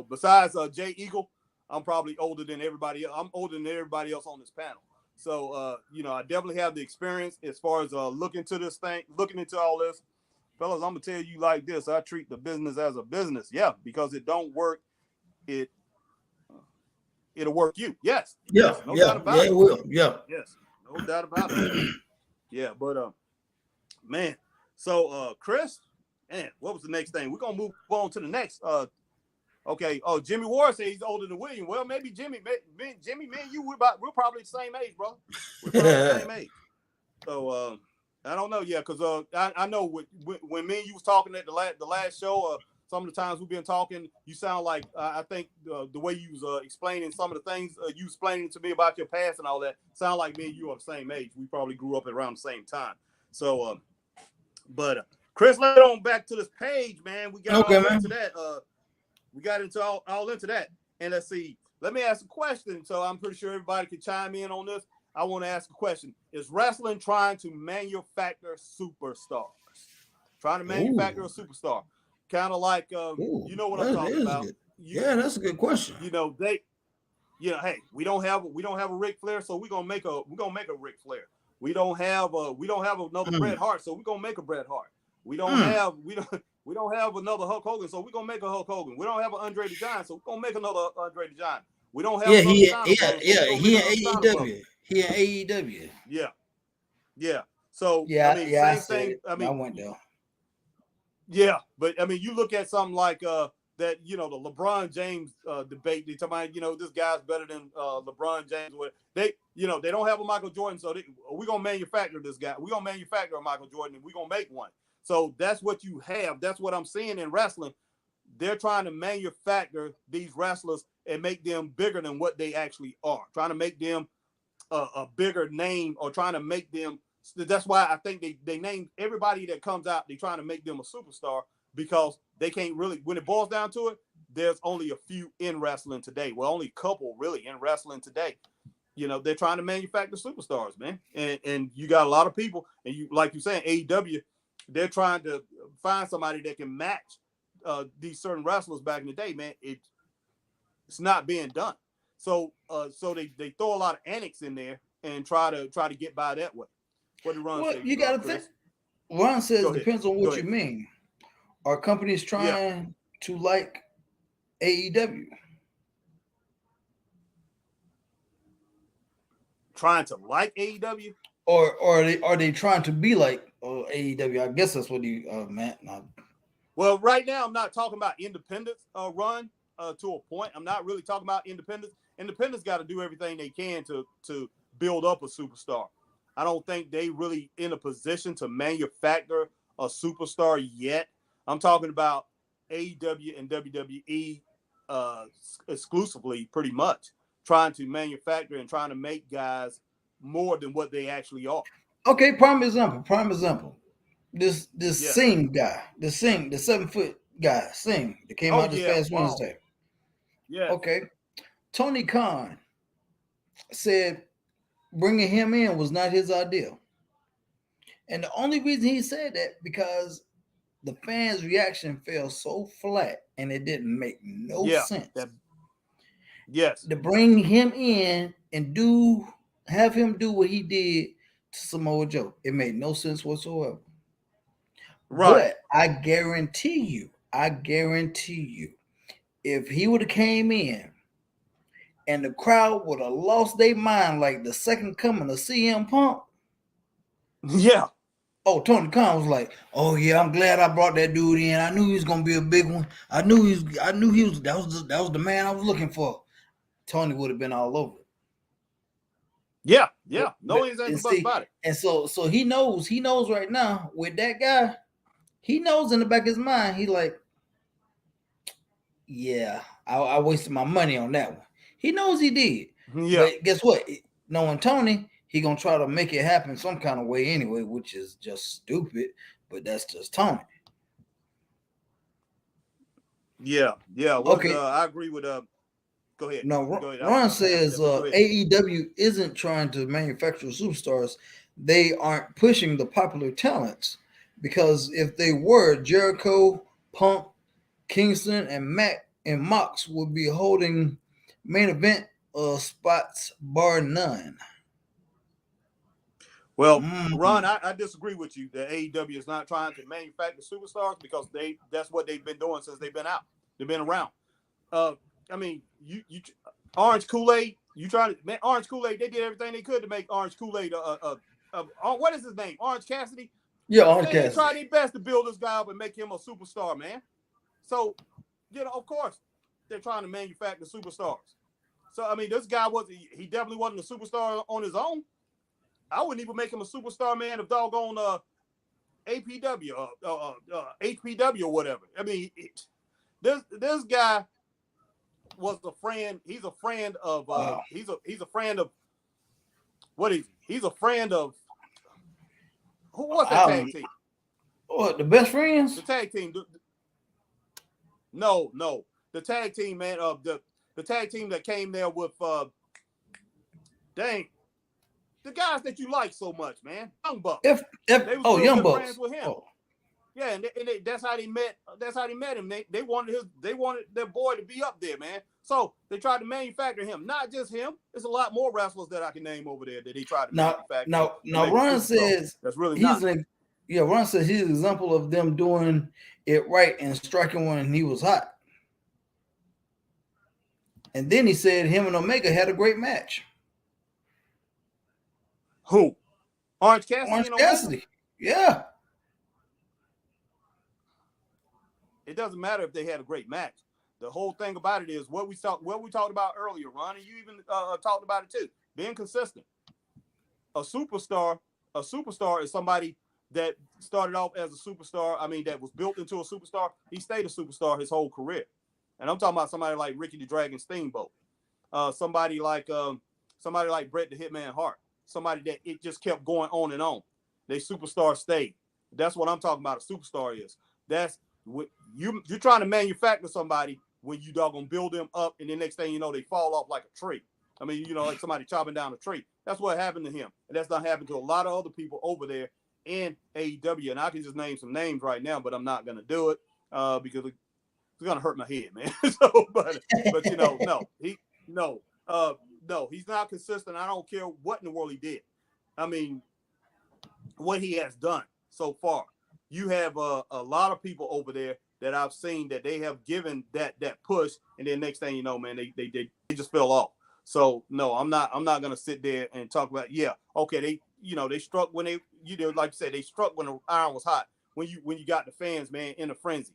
besides Jay Eagle, I'm probably older than everybody else. I'm older than everybody else on this panel. So I definitely have the experience as far as looking into all this. Fellas, I'm gonna tell you like this: I treat the business as a business, because it don't work. It'll work you. Yes. No doubt about it. It will. Yeah. Yes. No doubt about it. Yeah, but man. So Chris, man, what was the next thing? We're gonna move on to the next. Okay. Oh, Jimmy Ward said he's older than William. Well, maybe Jimmy, me and you, we're probably the same age, bro. We're probably the same age. So I don't know, because I know when me and you was talking at the last show, some of the times we've been talking, you sound like I think the way you was explaining some of the things you explaining to me about your past and all that sound like me and you are the same age. We probably grew up around the same time. So, but Chris, let's get on back to this page, man. We got into that. We got into all into that, and let's see. Let me ask a question, so I'm pretty sure everybody can chime in on this. I want to ask a question. Is wrestling trying to manufacture superstars? Trying to manufacture a superstar? Kind of like, you know what I'm talking about. That's a good question. Hey, we don't have a Ric Flair, so we're gonna make a Ric Flair. We don't have another Bret Hart, so we're gonna make a Bret Hart. We don't have another Hulk Hogan, so we're gonna make a Hulk Hogan. We don't have an Andre the Giant, so we're gonna make another Andre the Giant. We don't have he in AEW. He in AEW. Yeah. So same thing. I went there. Yeah, but you look at something like that. The LeBron James debate. They talk about this guy's better than LeBron James. They don't have a Michael Jordan, so we're gonna manufacture this guy. We're gonna manufacture a Michael Jordan, and we're gonna make one. So that's what you have. That's what I'm seeing in wrestling. They're trying to manufacture these wrestlers and make them bigger than what they actually are. Trying to make them a bigger name, or trying to make them. That's why I think they name everybody that comes out. They're trying to make them a superstar, because they can't really. When it boils down to it, there's only a few in wrestling today. Well, only a couple really in wrestling today. They're trying to manufacture superstars, man. And you got a lot of people, and you like you're saying AEW, they're trying to find somebody that can match these certain wrestlers back in the day, man. It's not being done. So they throw a lot of annex in there and try to get by that way. What did Ron say? You got to think. Ron says it depends on what you mean. Are companies trying to like AEW? Trying to like AEW? Or are they trying to be like AEW? I guess that's what you meant. Well, right now I'm not talking about independence, Ron. to a point. I'm not really talking about independents. Independents got to do everything they can to build up a superstar. I don't think they really in a position to manufacture a superstar yet. I'm talking about AEW and WWE exclusively, pretty much trying to manufacture and trying to make guys more than what they actually are. Okay, prime example. This Singh guy, the 7-foot guy, Singh, that came out this past Wednesday. Yes. Okay. Tony Khan said bringing him in was not his idea. And the only reason he said that because the fans' reaction fell so flat and it didn't make no sense. Yes. To bring him in and have him do what he did to Samoa Joe. It made no sense whatsoever. Right. But I guarantee you, if he would have came in and the crowd would have lost their mind like the second coming of CM Punk. Yeah. Oh, Tony Khan was like, "Oh yeah, I'm glad I brought that dude in. I knew he was gonna be a big one. I knew he was. That was the man I was looking for." Tony would have been all over it. Yeah. No anything about it. And so he knows right now with that guy. He knows in the back of his mind, he like, yeah, I wasted my money on that one. He knows he did. Yeah. But guess what? Knowing Tony, he gonna try to make it happen some kind of way anyway, which is just stupid. But that's just Tony. Yeah. Okay. I agree with Go ahead. No, Ron says AEW isn't trying to manufacture superstars. They aren't pushing the popular talents because if they were, Jericho, Punk, Kingston, and Mox would be holding main event spots bar none. Well, Ron, I disagree with you that AEW is not trying to manufacture superstars because that's what they've been doing since they've been out. They've been around. I mean, you Orange Kool-Aid, Orange Kool-Aid, they did everything they could to make Orange Kool-Aid what is his name? Orange Cassidy? Yeah, Orange Cassidy. They tried their best to build this guy up and make him a superstar, man. So, of course, they're trying to manufacture superstars. So, I mean, this guy he definitely wasn't a superstar on his own. I wouldn't even make him a superstar, man, of doggone APW, HPW or whatever. I mean, this guy was a friend. He's a friend of. He's a friend of. What is he? He's a friend of. Who was that tag team? What, the Best Friends? The tag team. No, the tag team, man. The tag team that came there with. The guys that you like so much, man. Young Bucks. Young Bucks. Friends with him. Oh. Yeah, and that's how they met. That's how they met him. They wanted their boy to be up there, man. So they tried to manufacture him. Not just him. There's a lot more wrestlers that I can name over there that he tried to manufacture. Now Ron says that's really not. Ron says he's an example of them doing it right and striking when he was hot. And then he said him and Omega had a great match. Who? Orange Cassidy. Orange Cassidy. Yeah. It doesn't matter if they had a great match. The whole thing about it is what we talked about earlier, Ron, and you even talked about it too. Being consistent. A superstar is somebody that started off as a superstar. I mean, that was built into a superstar. He stayed a superstar his whole career. And I'm talking about somebody like Ricky the Dragon Steamboat. Somebody like Bret the Hitman Hart. Somebody that it just kept going on and on. They superstar stayed. That's what I'm talking about. A superstar is. That's what you're trying to manufacture somebody when you doggone build them up, and the next thing you know, they fall off like a tree. I mean, like somebody chopping down a tree. That's what happened to him, and that's not happened to a lot of other people over there in AEW. And I can just name some names right now, but I'm not gonna do it because it's gonna hurt my head, man. but no, he's not consistent. I don't care what in the world he did. I mean, what he has done so far. You have a lot of people over there that I've seen that they have given that push, and then next thing you know, man, they just fell off. So no, I'm not gonna sit there and talk about okay, they struck when like you said, they struck when the iron was hot. When you got the fans, man, in a frenzy.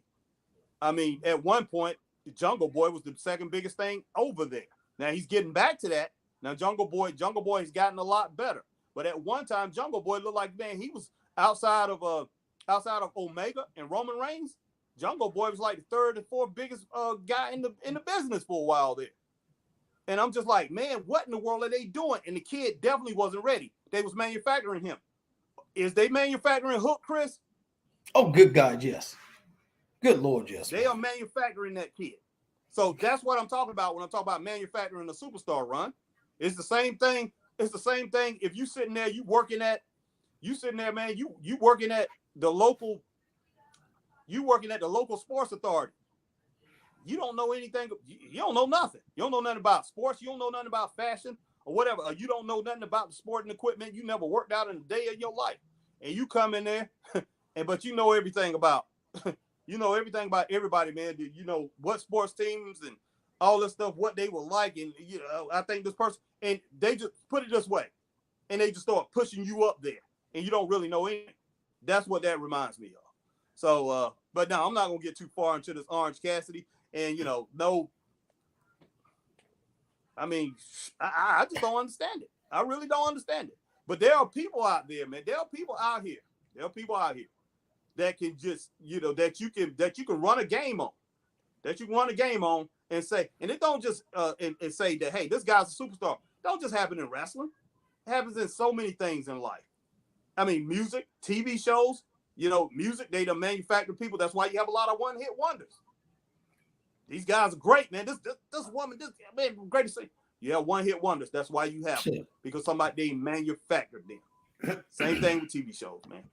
I mean, at one point, Jungle Boy was the second biggest thing over there. Now he's getting back to that. Now Jungle Boy has gotten a lot better. But at one time, Jungle Boy looked like, man, he was outside of Omega and Roman Reigns. Jungle Boy was like the third and fourth biggest guy in the business for a while there. And I'm just like, man, what in the world are they doing? And the kid definitely wasn't ready. They was manufacturing him. Is they manufacturing Hook, Chris? Oh, good God, yes. Good Lord, yes. They are manufacturing that kid. So that's what I'm talking about when I'm talking about manufacturing a superstar run. It's the same thing. It's the same thing. If you sitting there, man, you working at the local sports authority. You don't know anything. You don't know nothing. You don't know nothing about sports. You don't know nothing about fashion or whatever. Or you don't know nothing about the sporting equipment. You never worked out in a day of your life. And you come in there, but you know everything about everybody, man. You know what sports teams and all this stuff, what they were like. And, I think this person, and they just put it this way, and they just start pushing you up there, and you don't really know anything. That's what that reminds me of. So, but no, I'm not going to get too far into this Orange Cassidy. And, no, I mean, I just don't understand it. I really don't understand it. But there are people out there, man. There are people out here that can just, that you can run a game on, and say, and it don't just and say that, hey, this guy's a superstar. Don't just happen in wrestling. It happens in so many things in life. I mean, music, TV shows, music, they done manufacture people. That's why you have a lot of one-hit wonders. These guys are great, man. This woman, this man, great to see. Yeah, one-hit wonders. That's why you have them, because they manufactured them. Same thing with TV shows, man.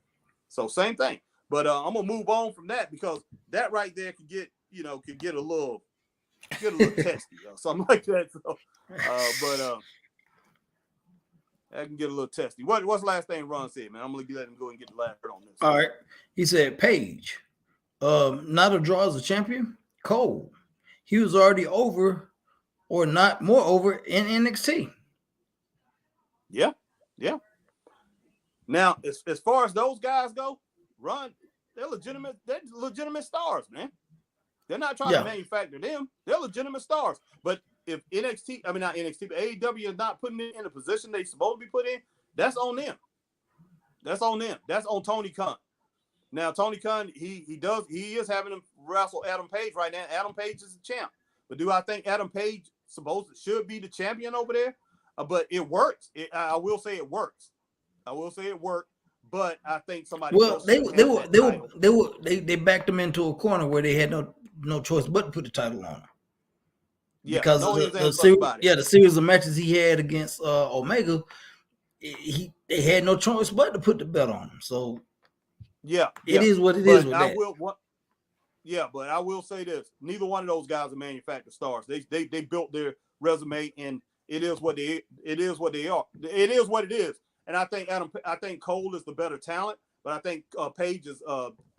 So same thing. But I'm gonna move on from that, because that right there could get a little testy or something like that. So, but that can get a little testy. What's the last thing Ron said, man? I'm gonna let him go and get the last word on this. All right. He said, Paige, not a draw as a champion. Cole, he was already over, or not more over, in NXT. Yeah. Now, as far as those guys go, Ron, they're legitimate stars, man. They're not trying to manufacture them. They're legitimate stars. But if not NXT, but AEW is not putting it in a position they're supposed to be put in, that's on them. That's on them. That's on Tony Khan. Now, Tony Khan, he is having him wrestle Adam Page right now. Adam Page is the champ. But do I think Adam Page should be the champion over there? But it works. I will say it works. But I think somebody else. They backed him into a corner where they had no choice but to put the title on him. Yeah, because the series of matches he had against Omega, they had no choice but to put the belt on him. So it is what it is with that. But I will say this: neither one of those guys are manufactured stars. They built their resume, and it is what they are. It is what it is. And I think Cole is the better talent, but I think Page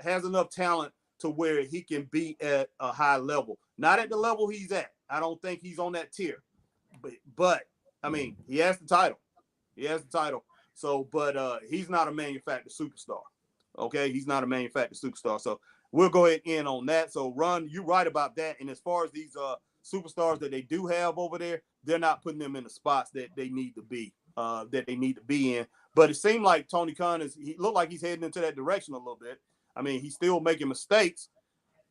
has enough talent to where he can be at a high level. Not at the level he's at. I don't think he's on that tier. But I mean, he has the title. So, but he's not a manufactured superstar. Okay, he's not a manufactured superstar. So we'll go ahead and end on that. So, Ron, you're right about that. And as far as these superstars that they do have over there, they're not putting them in the spots that they need to be. In. But it seemed like Tony Khan he looked like he's heading into that direction a little bit. I mean, he's still making mistakes,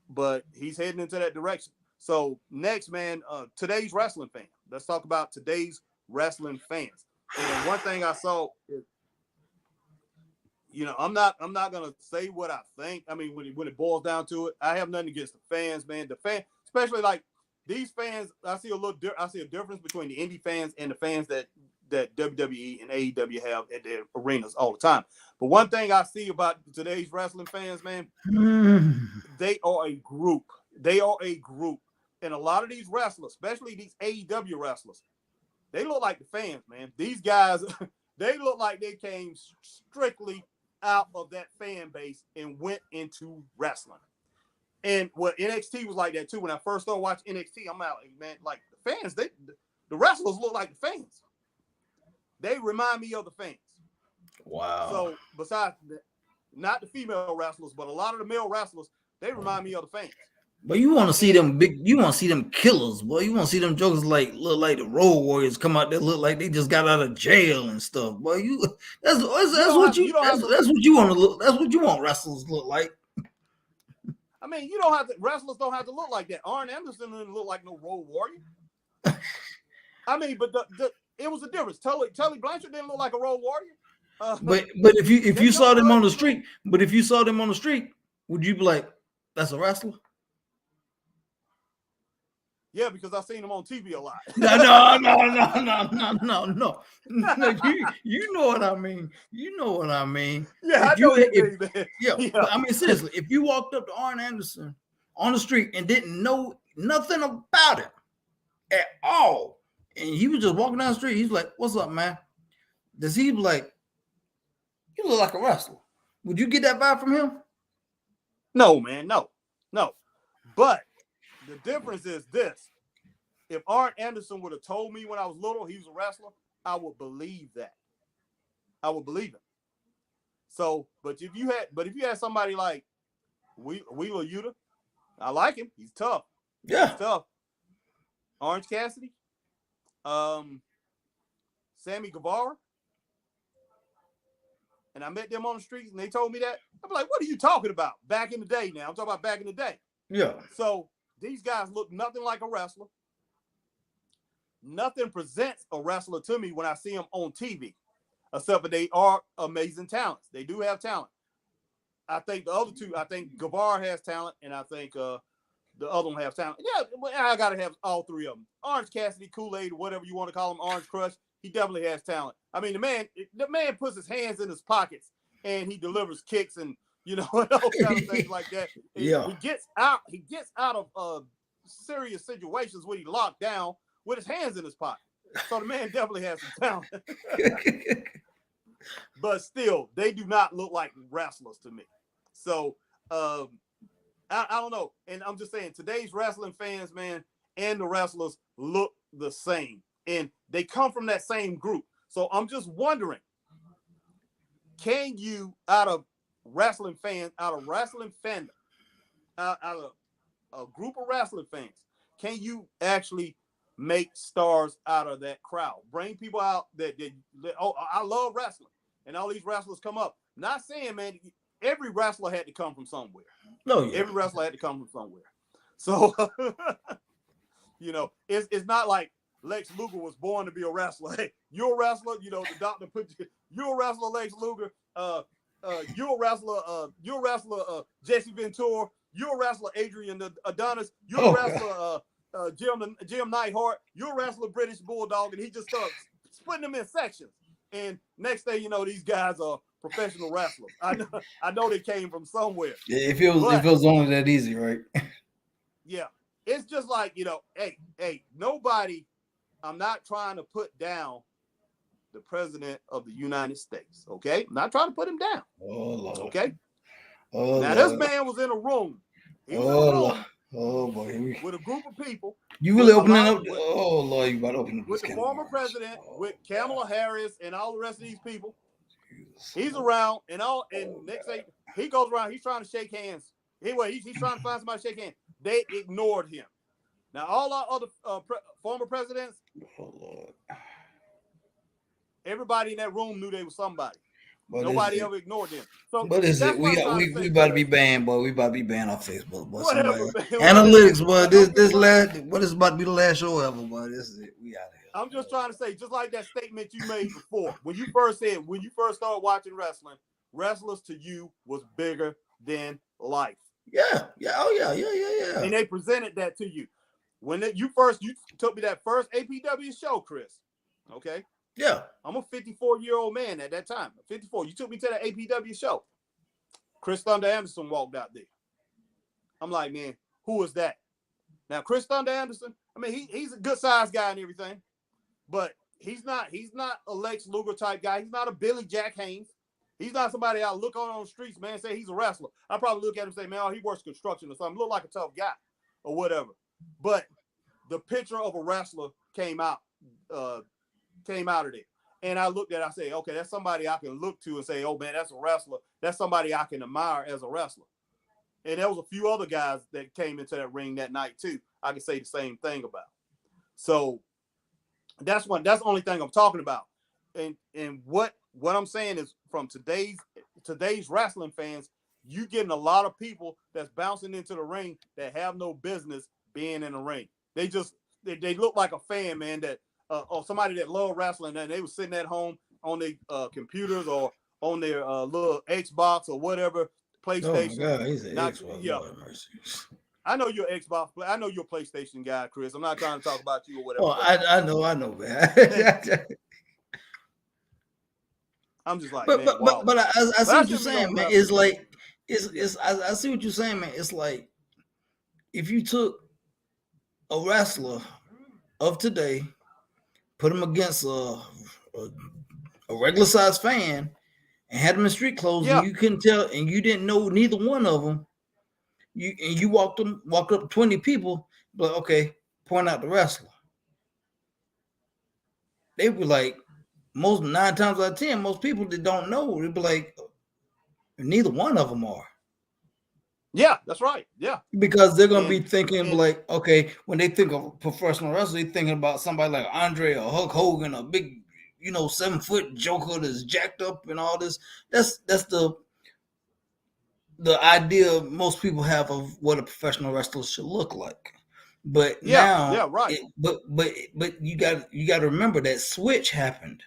but he's heading into that direction. So next, man, today's wrestling fan. Let's talk about today's wrestling fans. And one thing I saw is, I'm not gonna say what I think. I mean, when it boils down to it, I have nothing against the fans, man. The fan, especially like these fans, I see a difference between the indie fans and the fans that WWE and AEW have at their arenas all the time. But one thing I see about today's wrestling fans, man, they are a group. And a lot of these wrestlers, especially these AEW wrestlers, they look like the fans, man. These guys, they look like they came strictly out of that fan base and went into wrestling. And what NXT was like that too. When I first started watching NXT, I'm out, man, like the fans, the wrestlers look like the fans. They remind me of the fans. Wow. So besides not the female wrestlers, but a lot of the male wrestlers, they remind me of the fans. But you want to see them big. You want to see them killers, boy. You want to see them jokers look like the Road Warriors come out there look like they just got out of jail and stuff. Boy, that's what you want to look. That's what you want wrestlers look like. I mean, wrestlers don't have to look like that. Arn Anderson didn't look like no Road Warrior. I mean, but it was a difference. Tully Blanchard didn't look like a Road Warrior. But if you saw them on the street, would you be like, that's a wrestler? Yeah, because I've seen him on TV a lot. No. You know what I mean. You know what I mean. Yeah, I know what you mean, man. Yeah. I mean, seriously, if you walked up to Arn Anderson on the street and didn't know nothing about it at all, and he was just walking down the street, he's like, "What's up, man?" Does he be like, "You look like a wrestler"? Would you get that vibe from him? No, man, no. But the difference is this: if Arn Anderson would have told me when I was little he was a wrestler, I would believe that. I would believe it. So, but if you had somebody like Wheeler Yuta, I like him. He's tough. Yeah, he's tough. Orange Cassidy, Sammy Guevara, and I met them on the streets and they told me that. I'm like, what are you talking about? Back in the day now. I'm talking about back in the day. Yeah. So these guys look nothing like a wrestler. Nothing presents a wrestler to me when I see them on TV, except for they are amazing talents. They do have talent. I think the other two, I think Guevara has talent, and I think the other one has talent. Yeah, I got to have all three of them. Orange Cassidy, Kool-Aid, whatever you want to call him, Orange Crush, he definitely has talent. I mean, the man puts his hands in his pockets, and he delivers kicks and, all kinds of things like that. Yeah. He gets out of serious situations when he locked down with his hands in his pocket. So the man definitely has some talent. But still, they do not look like wrestlers to me. So I don't know. And I'm just saying, today's wrestling fans, man, and the wrestlers look the same. And they come from that same group. So I'm just wondering, can you, out of wrestling fandom, out of a group of wrestling fans, can you actually make stars out of that crowd? Bring people out that I love wrestling, and all these wrestlers come up. Not saying, man, every wrestler had to come from somewhere. No, yeah. Every wrestler had to come from somewhere. So, it's not like Lex Luger was born to be a wrestler. Hey, you're a wrestler. The doctor put you. You're a wrestler, Lex Luger. You're a wrestler, Jesse Ventura. You're a wrestler, Adrian Adonis. You're a wrestler, Jim Neidhart. You're a wrestler, British Bulldog, and he just starts splitting them in sections. And next thing you know, these guys are professional wrestlers. I know they came from somewhere. Yeah, it feels only that easy, right? Yeah, it's just like, hey, nobody. I'm not trying to put down the president of the United States. Okay, I'm not trying to put him down. Oh Lord. Okay. Oh, now Lord. This man was in a room. He was in a room. Lord. Oh boy. With a group of people. You really opening up? Oh Lord, you about to open up with the former president, with Kamala Harris, and all the rest of these people. He's around, and next thing he goes around, he's trying to shake hands. Anyway, he's trying to find somebody to shake hands. They ignored him. Now, all our other former presidents, oh Lord, everybody in that room knew they were somebody. But nobody ever ignored them. So, what is it? We about to be banned, boy. We about to be banned on Facebook, boy. Whatever, analytics, boy. This about to be the last show ever, boy. This is it. We out of here. I'm just trying to say, just like that statement you made before, when you first started watching wrestling, wrestlers to you was bigger than life. Yeah. Oh yeah. And they presented that to you. When you took me that first APW show, Chris. Okay. Yeah. I'm a 54-year-old man at that time. 54. You took me to that APW show. Chris Thunder Anderson walked out there. I'm like, man, who is that? Now, Chris Thunder Anderson, I mean, he's a good sized guy and everything, but he's not a Lex Luger type guy. He's not a Billy Jack Haynes. He's not somebody I look on the streets, man, say he's a wrestler. I probably look at him and say, man, oh, he works construction or something. Look like a tough guy or whatever. But the picture of a wrestler came out of there. And I looked at it, I said, okay, that's somebody I can look to and say, oh, man, that's a wrestler. That's somebody I can admire as a wrestler. And there was a few other guys that came into that ring that night too. I can say the same thing about. So that's the only thing I'm talking about. And what I'm saying is, from today's wrestling fans, you getting a lot of people that's bouncing into the ring that have no business being in the ring. They just they look like a fan, man, that or somebody that love wrestling, and they were sitting at home on their computers or on their little Xbox or whatever, PlayStation. Oh my God, he's an Xbox. Yeah. I know you're Xbox, but I know you're a PlayStation guy, Chris. I'm not trying to talk about you or whatever. Oh, I know, man. I'm just like, but man, wow. But I see what you're saying, man. It's like I see what you're saying, man. It's like if you took a wrestler of today, put him against a regular sized fan, and had them in street clothes, and you couldn't tell, and you didn't know neither one of them. You walked up to 20 people, but okay, point out the wrestler. They'd be like, 9 times out of 10, most people that don't know, they'd be like, neither one of them are. Yeah, that's right. Yeah. Because they're going to be thinking like, okay, when they think of professional wrestling, they're thinking about somebody like Andre or Hulk Hogan, a big, 7-foot joker that's jacked up and all this. That's the idea most people have of what a professional wrestler should look like. But now, right. But you got to remember that switch happened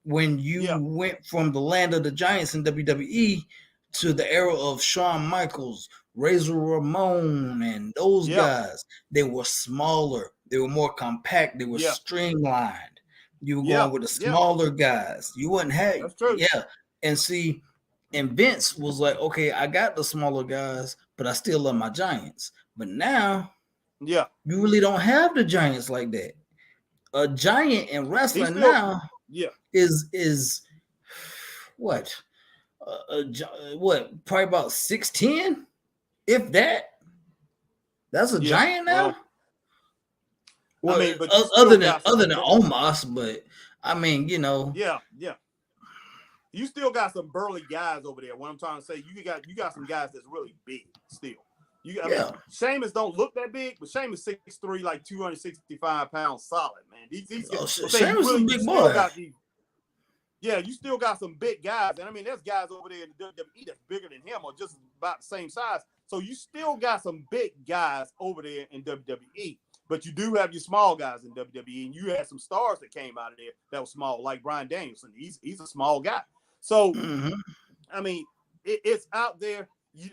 when you went from the land of the giants in WWE to the era of Shawn Michaels, Razor Ramon, and those guys. They were smaller. They were more compact. They were streamlined. You were going with the smaller guys. You wouldn't have. That's true. Yeah. And see, and Vince was like, okay, I got the smaller guys, but I still love my giants. But now, you really don't have the giants like that. A giant in wrestling now is what? What? Probably about 6'10", if that. That's a giant now. Well, I mean, but other than Omos, but I mean, Yeah. You still got some burly guys over there. What I'm trying to say, you got some guys that's really big still. I mean, Sheamus don't look that big, but Sheamus 6'3", like 265 pounds solid, man. Sheamus is a big boy. You still got some big guys. And I mean, there's guys over there in the WWE that's bigger than him or just about the same size. So you still got some big guys over there in WWE. But you do have your small guys in WWE, and you had some stars that came out of there that were small, like Bryan Danielson. He's a small guy. So, I mean, it's out there.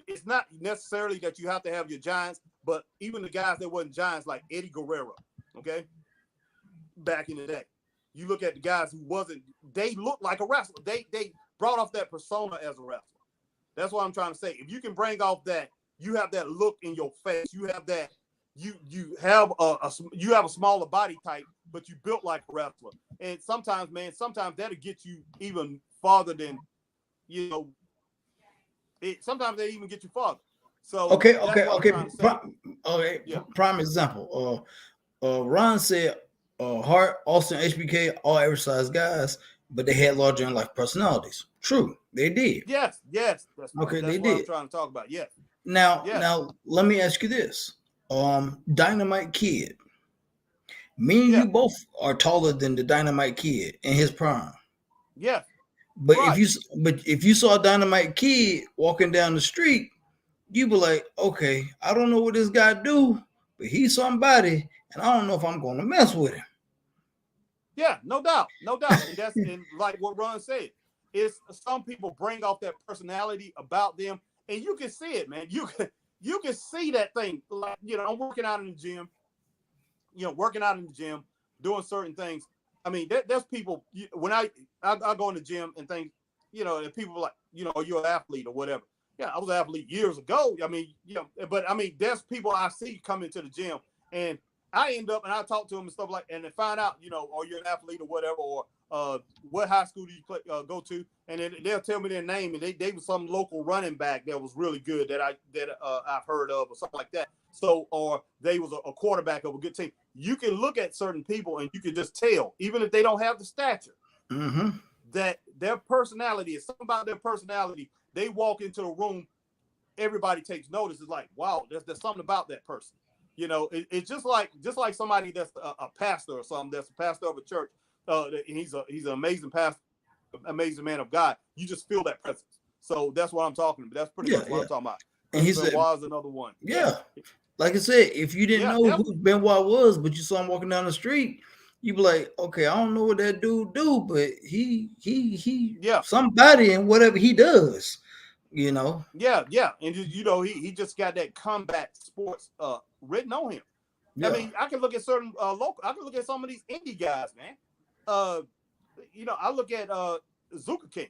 It's not necessarily that you have to have your giants, but even the guys that wasn't giants, like Eddie Guerrero, okay, back in the day. You look at the guys who wasn't, they looked like a wrestler. They brought off that persona as a wrestler. That's what I'm trying to say. If you can bring off that, you have that look in your face. You have that. You have a smaller body type, but you built like a wrestler. And sometimes that'll get you even farther than, sometimes they even get you farther. So okay. Prime example. Ron said, Hart, Austin, HBK, all average size guys, but they had larger in life personalities. True, they did. Yes. That's okay, that's they what did. I'm trying to talk about. Yeah. Now, let me ask you this. Dynamite Kid. Me and you both are taller than the Dynamite Kid in his prime. Yeah. But if you saw Dynamite Kid walking down the street, you'd be like, okay, I don't know what this guy do, but he's somebody, and I don't know if I'm going to mess with him. Yeah, no doubt. And that's like what Ron said. It's some people bring off that personality about them, and you can see it, man. You can see that thing. Like, I'm working out in the gym, doing certain things. I mean, there's people, when I go in the gym and things, and people are like, you're an athlete or whatever. Yeah, I was an athlete years ago. I mean, but I mean, there's people I see come into the gym, and I end up and I talk to them and stuff like, and they find out, are you an athlete or whatever, or what high school do you go to? And then they'll tell me their name, and they were some local running back that was really good that I've heard of or something like that. So, or they was a quarterback of a good team. You can look at certain people and you can just tell, even if they don't have the stature, that their personality is something about their personality. They walk into a room everybody takes notice. It's like, wow, there's something about that person. You know, it's just like somebody that's a pastor or something, that's a pastor of a church. He's an amazing pastor, amazing man of God. You just feel that presence. So that's what I'm talking about. That's pretty much what I'm talking about. And he said, Benoit's another one. Yeah. Like I said, if you didn't know definitely. who Benoit was, but you saw him walking down the street, you'd be like, okay, I don't know what that dude do, but he somebody in whatever he does, you know. Yeah, and you know he just got that combat sports written on him. Yeah. I mean, I can look at certain local. I can look at some of these indie guys, man. You know, I look at Zuka King.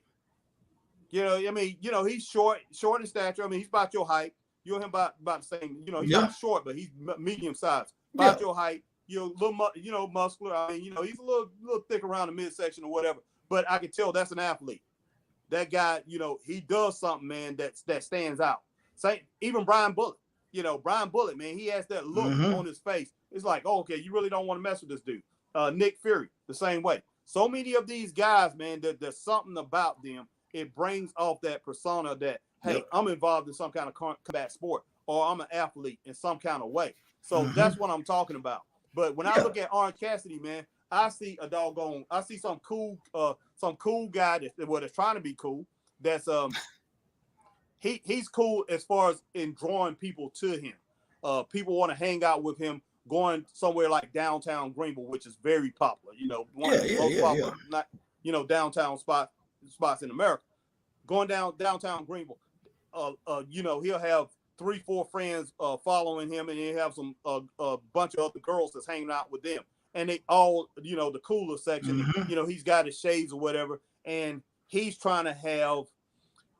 You know, I mean, you know, he's short in stature. I mean, he's about your height. You and him about the same. You know, he's not short, but he's medium sized. About your height. You're a little, muscular. I mean, you know, he's a little thick around the midsection or whatever. But I can tell that's an athlete. That guy, you know, he does something, man, that stands out. Same, even Brian Bullitt. You know, Brian Bullitt, man, he has that look on his face. It's like, oh, okay, you really don't want to mess with this dude. Nick Fury, the same way. So many of these guys, man, there's something about them. It brings off that persona that, hey, I'm involved in some kind of combat sport, or I'm an athlete in some kind of way. So that's what I'm talking about. But when I look at Orange Cassidy, man, I see some cool guy that's trying to be cool. That's he's cool as far as in drawing people to him. People want to hang out with him, going somewhere like downtown Greenville, which is very popular. You know, one of the most popular, not, you know, downtown spots in America. Going downtown Greenville, you know, he'll have 3-4 friends following him, and he'll have some a bunch of other girls that's hanging out with them. And they all, you know, the cooler section, you know, he's got his shades or whatever. And he's trying to have,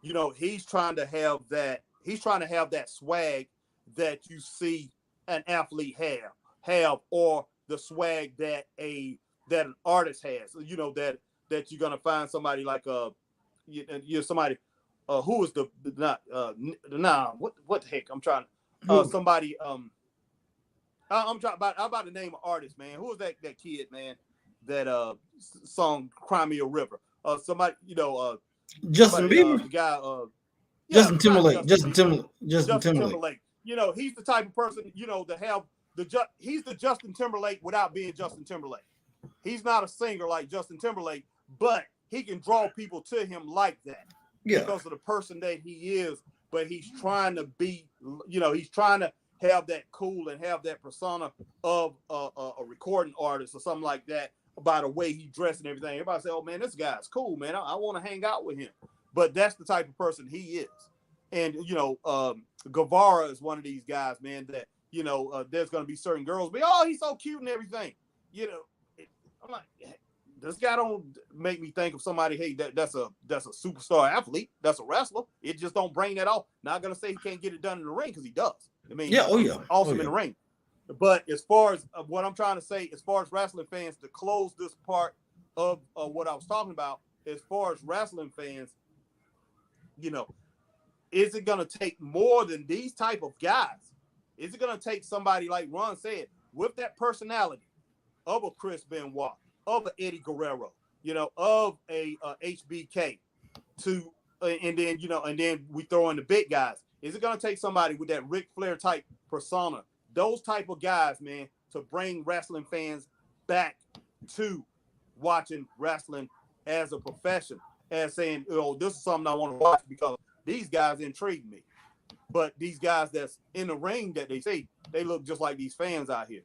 you know, he's trying to have that swag that you see an athlete have, or the swag that an artist has, you know, that you're going to find somebody like, you're somebody, who is what the heck? I'm trying, somebody, I'm trying about to name an artist, man. Who was that kid, man, that song "Cry Me a River"? Somebody, you know, Justin Bieber, the guy, Justin Timberlake, Justin Timberlake. You know, he's the type of person, you know, to have he's the Justin Timberlake without being Justin Timberlake. He's not a singer like Justin Timberlake, but he can draw people to him like that because of the person that he is. But he's trying to be, you know, he's trying to have that cool and have that persona of a recording artist or something like that, by the way he dressed and everything. Everybody say, oh man, this guy's cool, man. I want to hang out with him. But that's the type of person he is. And, you know, Guevara is one of these guys, man, that, you know, there's going to be certain girls, but, oh, he's so cute and everything. You know, I'm like, this guy don't make me think of somebody, hey, that's a superstar athlete. That's a wrestler. It just don't bring that off. Not going to say he can't get it done in the ring, because he does. I mean, awesome in the ring. But as far as what I'm trying to say, as far as wrestling fans, to close this part of what I was talking about, as far as wrestling fans, you know, is it going to take more than these type of guys? Is it going to take somebody like Ron said, with that personality of a Chris Benoit, of an Eddie Guerrero, you know, of a HBK, to and then, you know, and then we throw in the big guys. Is it going to take somebody with that Ric Flair type persona, those type of guys, man, to bring wrestling fans back to watching wrestling as a profession, as saying, oh, this is something I want to watch because these guys intrigue me. But these guys that's in the ring that they see, they look just like these fans out here,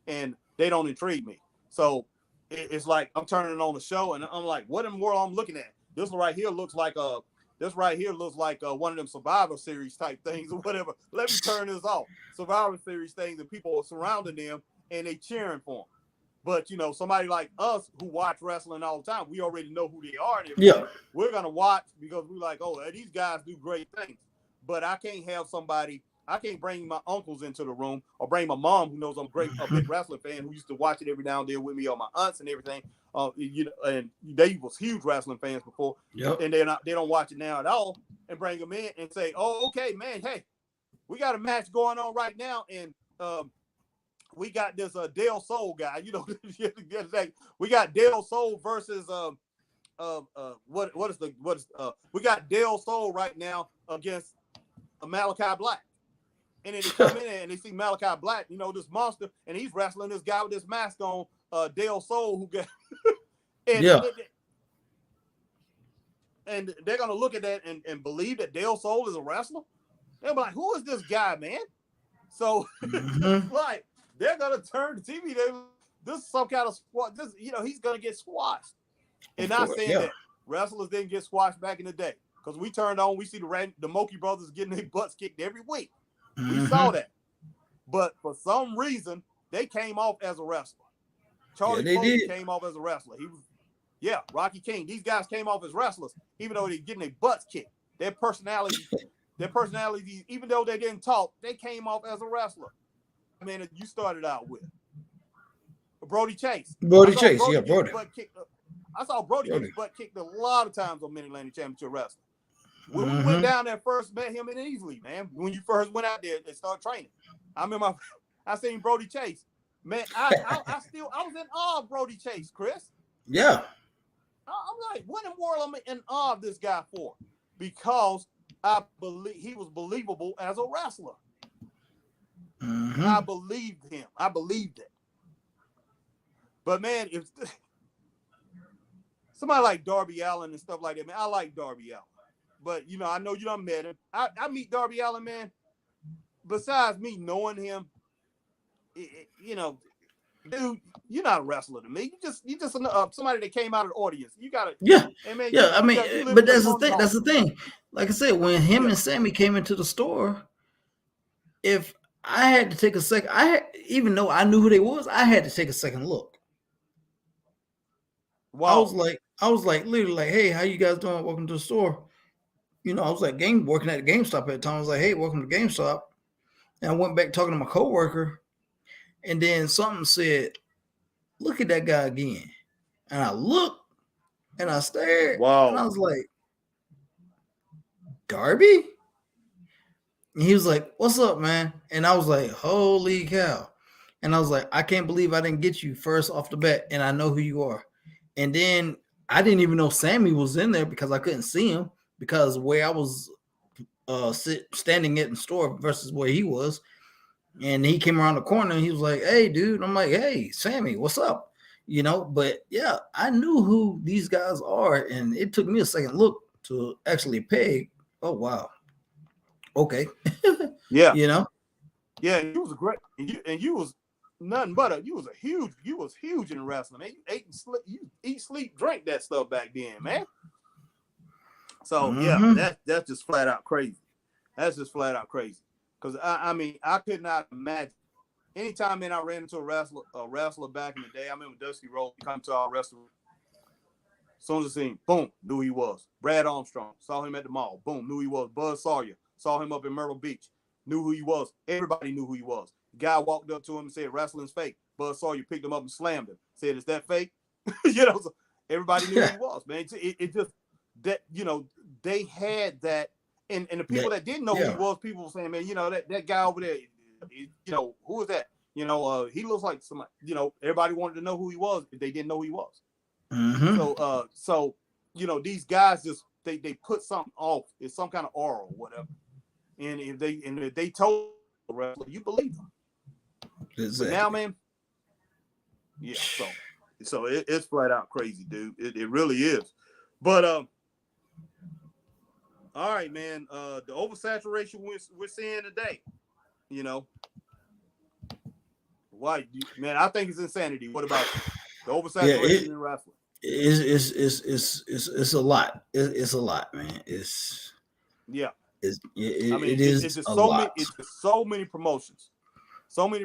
and they don't intrigue me. So it's like I'm turning on the show, and I'm like, what in the world I'm looking at? This right here looks like one of them Survivor Series type things or whatever. Let me turn this off. Survivor Series things, and people are surrounding them and they cheering for them. But, you know, somebody like us who watch wrestling all the time, we already know who they are. And we're going to watch because we're like, oh, these guys do great things. But I can't bring my uncles into the room, or bring my mom, who knows I'm a big wrestling fan, who used to watch it every now and then with me, or my aunts and everything. You know, and they was huge wrestling fans before, and they don't watch it now at all, and bring them in and say, oh, okay, man, hey, we got a match going on right now, and we got this Del Sol guy, you know, we got Del Sol versus we got Del Sol right now against Malachi Black. And then they come in and they see Malachi Black, you know, this monster, and he's wrestling this guy with this mask on, Del Sol, who got and they're gonna look at that and believe that Del Sol is a wrestler. They'll be like, who is this guy, man? So like they're gonna turn the TV. This is some kind of squash. This, you know, he's gonna get squashed. And not saying that wrestlers didn't get squashed back in the day, because we turned on, we see the Moki brothers getting their butts kicked every week. We saw that. But for some reason, they came off as a wrestler. Charlie Foley came off as a wrestler. He was, Rocky King. These guys came off as wrestlers, even though they're getting their butts kicked. Their personalities, even though they didn't talk, they came off as a wrestler. I mean, you started out with Brody Chase. Brody. I saw Brody get his butt kicked a lot of times on Mid-Atlantic Championship Wrestling. When we went down there first, met him in Easley, man. When you first went out there, they started training. I remember I seen Brody Chase. Man, I was in awe of Brody Chase, Chris. Yeah. I'm like, what in the world am I in awe of this guy for? Because I believe he was believable as a wrestler. I believed him. I believed it. But man, if somebody like Darby Allin and stuff like that, man, I like Darby Allin. But, you know, I know you done met him. I meet Darby Allin, man. Besides me knowing him, you know, dude, you're not a wrestler to me. You just somebody that came out of the audience. You gotta, I mean, but that's the thing. That's the thing. Like I said, when him and Sammy came into the store, if I had to take a second, even though I knew who they was, I had to take a second look. Wow. I was like, literally, like, hey, how you guys doing? Welcome to the store. You know, I was like working at the GameStop at the time. I was like, hey, welcome to GameStop. And I went back talking to my coworker, and then something said, look at that guy again. And I looked and I stared. Wow. And I was like, Darby? And he was like, what's up, man? And I was like, holy cow. And I was like, I can't believe I didn't get you first off the bat, and I know who you are. And then I didn't even know Sammy was in there because I couldn't see him, because where I was standing at the store versus where he was. And he came around the corner and he was like, hey, dude. I'm like, hey, Sammy, what's up? You know, but yeah, I knew who these guys are. And it took me a second look to actually peg. Oh, wow. Okay. Yeah. You know? Yeah, you was a great, and you was nothing but you was huge in wrestling, man. You eat, sleep, drink that stuff back then, man. So that's just flat out crazy. That's just flat out crazy. Because I mean, I could not imagine. Anytime, man, I ran into a wrestler back in the day. I remember Dusty Rhodes come to our wrestling. As soon as I seen him, boom, knew who he was. Brad Armstrong, saw him at the mall, boom, knew who he was. Buzz Sawyer, saw him up in Myrtle Beach, knew who he was. Everybody knew who he was. The guy walked up to him and said, wrestling's fake. Buzz Sawyer picked him up and slammed him. Said, is that fake? You know, so everybody knew who he was, man. It just, that, you know, they had that. And the people that didn't know who he was, people were saying, man, you know, that guy over there, you know, who is that? You know, he looks like somebody, you know, everybody wanted to know who he was if they didn't know who he was. So, you know, these guys just, they put something off. It's some kind of aura or whatever. And if they told the wrestler, you believe them. Exactly. But now, man, yeah, so it's flat out crazy, dude. It really is. But, all right, man. The oversaturation we're seeing today, you know. Why, man? I think it's insanity. What about the oversaturation in wrestling? It's a lot. It's a lot, man. It's just so many. It's just so many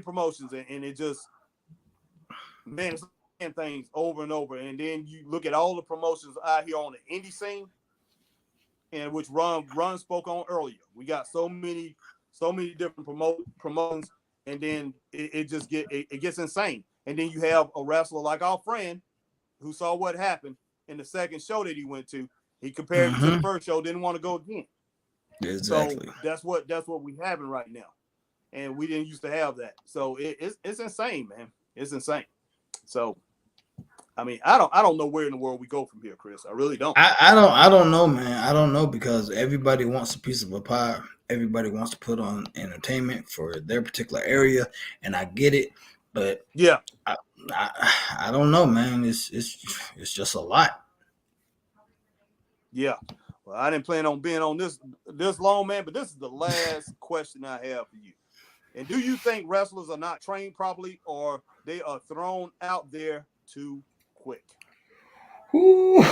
promotions, and it just, man, it's saying things over and over. And then you look at all the promotions out here on the indie scene, and which Ron spoke on earlier. We got so many different promotions, and then it gets insane. And then you have a wrestler like our friend who saw what happened in the second show that he went to. He compared it to the first show, didn't want to go again. Exactly. So that's what we having right now, and we didn't used to have that. So it's insane, man. It's insane. So, I mean, I don't know where in the world we go from here, Chris. I really don't. I don't know, man. I don't know, because everybody wants a piece of a pie, everybody wants to put on entertainment for their particular area, and I get it, but Yeah. I don't know, man. It's just a lot. Yeah. Well, I didn't plan on being on this long, man, but this is the last question I have for you. And do you think wrestlers are not trained properly, or they are thrown out there too quick? Whoa.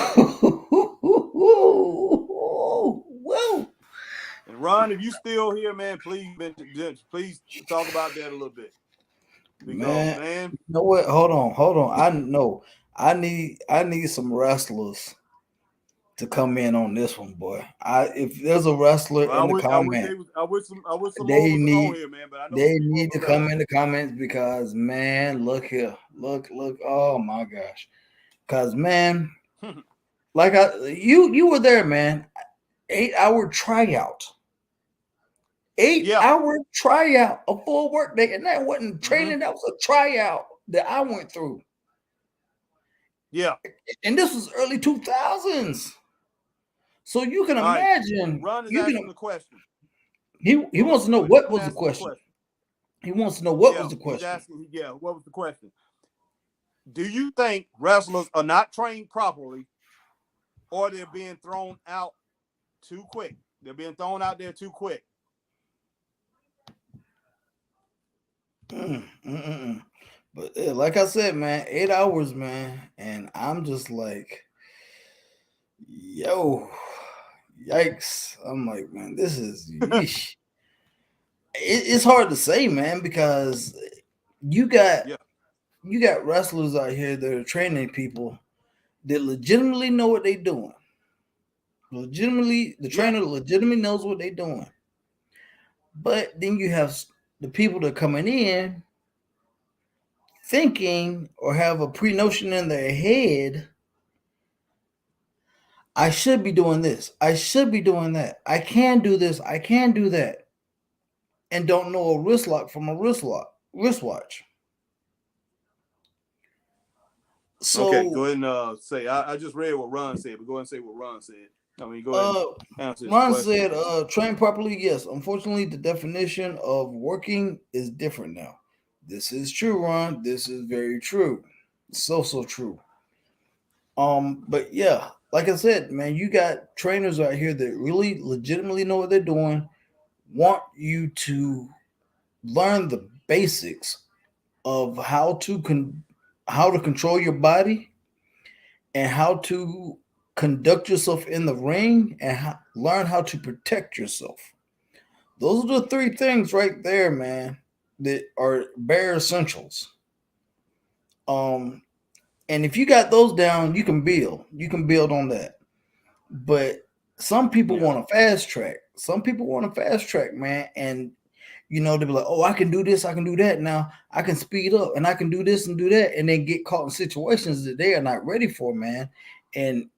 And Ron, if you still here, man, please talk about that a little bit. Because man, you know what? Hold on. I know. I need some wrestlers to come in on this one, boy. If there's a wrestler in the comment, I wish some more they was need on here, man. But I know they need to come in the comments because, man, look here, look. Oh my gosh, because man, like you were there, man. 8-hour tryout. 8-hour tryout, a full work day, and that wasn't training. That was a tryout that I went through. Yeah, and this was early 2000s. So you can imagine. Ron is asking the question. He wants to know what was the question. He wants to know what was the question. He's asking, what was the question? Do you think wrestlers are not trained properly, or they're being thrown out too quick? They're being thrown out there too quick. But like I said, man, 8 hours, man, and I'm just like, yo, yikes! I'm like, man, this is it's hard to say, man, because you got wrestlers out here that are training people that legitimately know what they're doing. Legitimately, the trainer legitimately knows what they're doing. But then you have the people that are coming in thinking or have a pre-notion in their head, I should be doing this. I should be doing that. I can do this. I can do that. And don't know a wrist lock from a wristwatch. So, okay, go ahead and say. I just read what Ron said, but go ahead and say what Ron said. I mean, go ahead and answer Ron said, train properly, yes. Unfortunately, the definition of working is different now. This is true, Ron. This is very true. So true. But yeah, like I said, man, you got trainers out here that really legitimately know what they're doing, want you to learn the basics of how to control your body and how to conduct yourself in the ring and learn how to protect yourself. Those are the 3 things right there, man, that are bare essentials. And if you got those down, you can build. You can build on that. But some people want a fast track. Some people want a fast track, man. And, they'll be like, oh, I can do this. I can do that now. I can speed up and I can do this and do that. And then get caught in situations that they are not ready for, man. And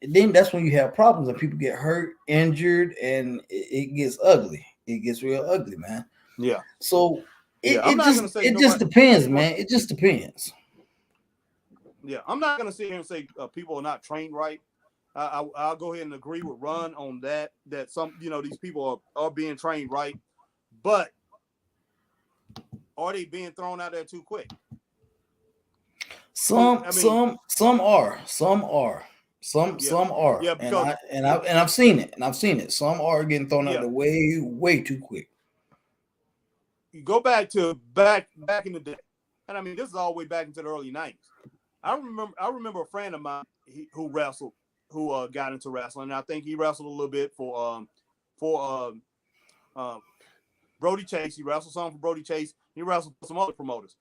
then that's when you have problems and people get hurt, injured, and it gets ugly. It gets real ugly, man. Yeah. So it just depends, man. It just depends. Yeah, I'm not going to sit here and say people are not trained right. I'll go ahead and agree with Ron on that some, these people are being trained right. But are they being thrown out there too quick? Some are. Some are. Yeah, because, I've seen it. Some are getting thrown out there way too quick. You go back in the day. And I mean, this is all the way back into the early 90s. I remember a friend of mine who wrestled, who got into wrestling. And I think he wrestled a little bit for Brody Chase. He wrestled some for Brody Chase. He wrestled for some other promoters.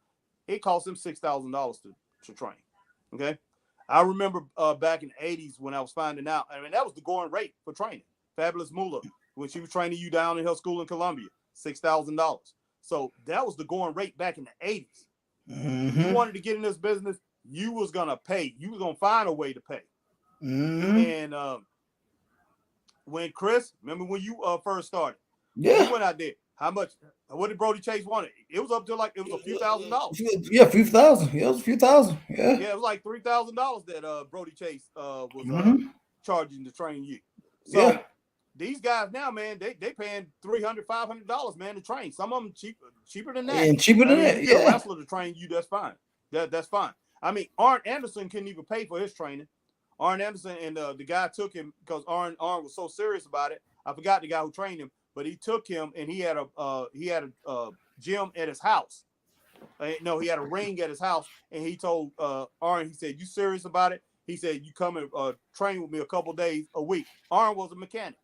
It cost him $6,000 to train. Okay, I remember back in the 80s when I was finding out. I mean, that was the going rate for training. Fabulous Moolah, when she was training you down in her school in Columbia, $6,000. So that was the going rate back in the 80s. Mm-hmm. You wanted to get in this business, you was gonna pay. You was gonna find a way to pay. Mm-hmm. And when Chris, remember when you first started? Yeah. You went out there. How much? What did Brody Chase want? It was up to a few $1,000s. Yeah, a few thousand. Yeah, it was a few thousand. Yeah. Yeah, it was like $3,000 that Brody Chase was charging to train you. So these guys now, man, they paying $300-$500, man, to train. Some of them cheaper than that. And cheaper than that. You get a wrestler to train you, that's fine. That's fine. I mean, Arn Anderson couldn't even pay for his training. Arn Anderson and the guy took him because Arn was so serious about it. I forgot the guy who trained him, but he took him and he had a gym at his house. No, he had a ring at his house, and he told Arn, he said, "You serious about it?" He said, "You come and train with me a couple days a week." Arn was a mechanic,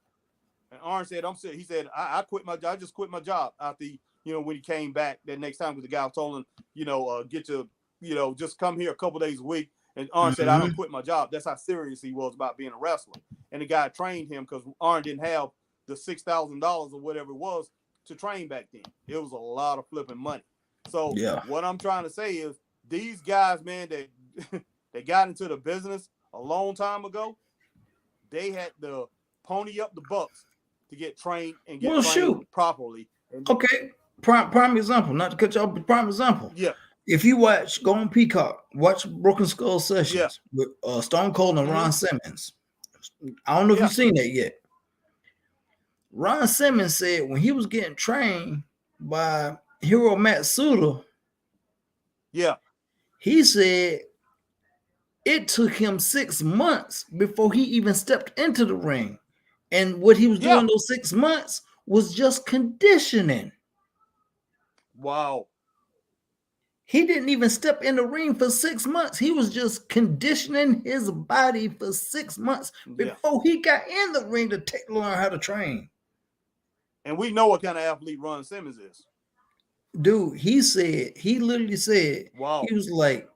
and Arn said, "I'm serious." He said, "I quit my job. I just quit my job after when he came back that next time because the guy told him, get to just come here a couple days a week." And Arn said, "I don't quit my job." That's how serious he was about being a wrestler. And the guy trained him because Arn didn't have the $6,000 or whatever it was to train back then. It was a lot of flipping money. So what I'm trying to say is these guys, man, they got into the business a long time ago. They had to pony up the bucks to get trained and get trained properly. Okay. Prime example, not to cut you off, but prime example. Yeah. If you go on Peacock, watch Broken Skull Sessions with Stone Cold and Ron Simmons. I don't know if you've seen that yet. Ron Simmons said when he was getting trained by Hiro Matsuda, he said it took him 6 months before he even stepped into the ring. And what he was doing those 6 months was just conditioning. Wow. He didn't even step in the ring for 6 months. He was just conditioning his body for 6 months before he got in the ring to learn how to train. And we know what kind of athlete Ron Simmons is. Dude, he literally said, he was like,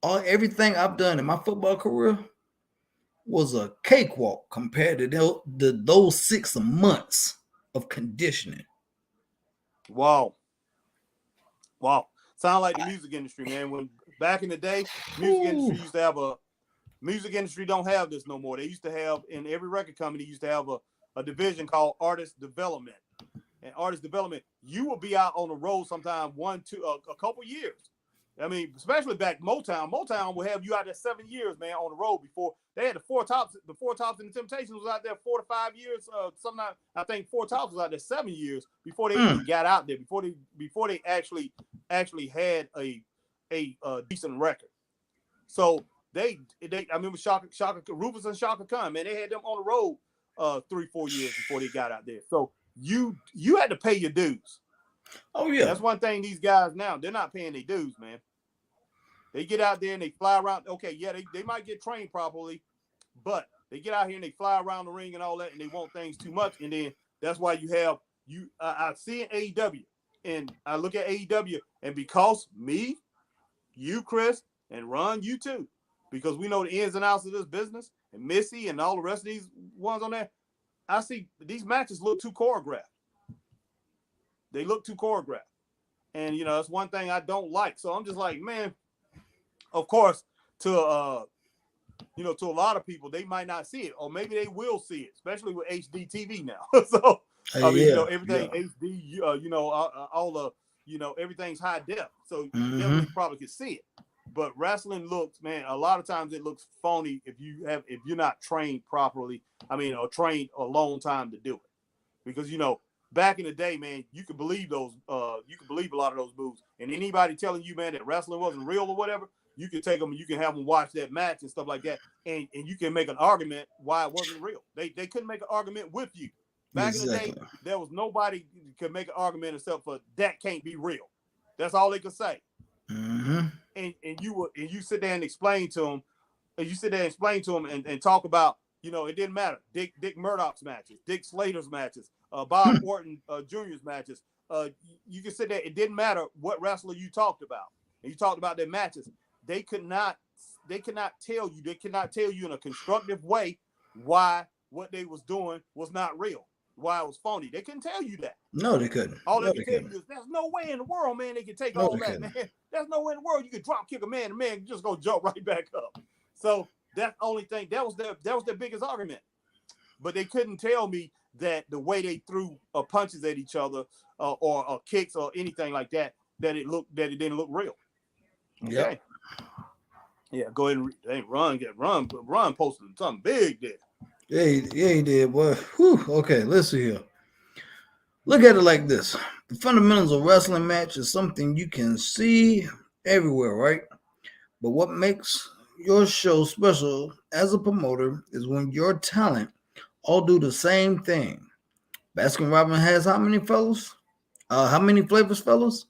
everything I've done in my football career was a cakewalk compared to those 6 months of conditioning. Wow. Sound like the music industry, man. When back in the day, industry used to have music industry don't have this no more. They used to have, in every record company, used to have a division called artist development. And artist development, you will be out on the road sometime a couple years. I mean, especially back Motown. Motown will have you out there 7 years, man, on the road before they had the Four Tops. The Four Tops and the Temptations was out there 4 to 5 years. Sometimes I think Four Tops was out there 7 years before they even got out there. Before they actually had a decent record. So I remember Rufus and Shaka Khan, man, they had them on the road 3-4 years before they got out there. So you had to pay your dues. Oh yeah, that's one thing. These guys now, they're not paying their dues, man. They get out there and they fly around. Okay, yeah, they might get trained properly, but they get out here and they fly around the ring and all that, and they want things too much. And then that's why you have I see in AEW, and I look at AEW, and because me, you, Chris, and Ron, you too, because we know the ins and outs of this business, and Missy and all the rest of these ones on there, I see these matches look too choreographed. They look too choreographed. And, that's one thing I don't like. So I'm just like, man, of course, to a lot of people, they might not see it, or maybe they will see it, especially with HD TV now. So, everything HD, all the, everything's high def. So you definitely probably could see it. But wrestling looks, man, a lot of times it looks phony if you're not trained properly. Or trained a long time to do it. Because, back in the day, man, you could believe those. You could believe a lot of those moves. And anybody telling you, man, that wrestling wasn't real or whatever, you can take them. You can have them watch that match and stuff like that, and you can make an argument why it wasn't real. They couldn't make an argument with you. Back in the day, there was nobody could make an argument except for that can't be real. That's all they could say. And you sit there and explain to them, and talk about, it didn't matter. Dick Murdoch's matches, Dick Slater's matches, Bob Orton Jr.'s matches. You can sit there. It didn't matter what wrestler you talked about. And you talked about their matches. They could not tell you. They could not tell you in a constructive way why what they was doing was not real. Why it was phony. They couldn't tell you that. No, they couldn't. All they could tell you is there's no way in the world, man, they could take all that, man. There's no way in the world you could drop kick a man, and man just go jump right back up. So that's the only thing. That was their biggest argument. But they couldn't tell me that the way they threw punches at each other or kicks or anything like that, that it didn't look real. Okay. Yeah, go ahead and Ron posted something big there. Yeah, he did, boy. Whew. Okay, let's see here. Look at it like this. The fundamentals of wrestling match is something you can see everywhere, right? But what makes your show special as a promoter is when your talent all do the same thing. Baskin Robbins has how many fellows? How many flavors, fellas?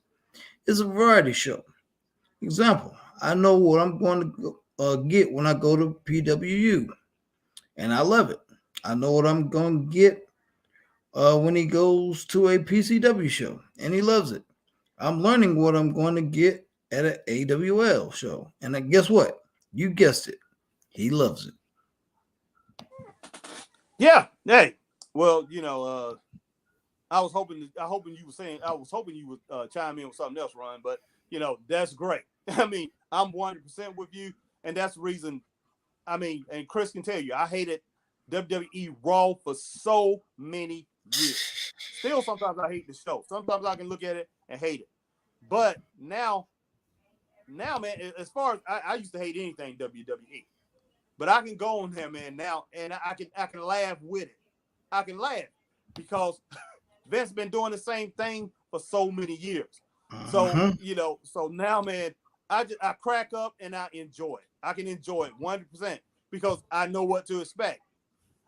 It's a variety show. Example, I know what I'm going to get when I go to PWU, and I love it. I know what I'm going to get when he goes to a PCW show, and he loves it. I'm learning what I'm going to get at an AWL show, and guess what? You guessed it. He loves it. Yeah. Hey. Well, I was hoping you would chime in with something else, Ron. But that's great. I mean, I'm 100% with you, and that's the reason. I mean, and Chris can tell you, I hated WWE Raw for so many years. Still, sometimes I hate the show. Sometimes I can look at it and hate it. But now, man, as far as I used to hate anything WWE, but I can go on there, man, now, and I can laugh with it. I can laugh because Vince been doing the same thing for so many years. So, so now, man, I crack up and I enjoy it. I can enjoy it 100% because I know what to expect.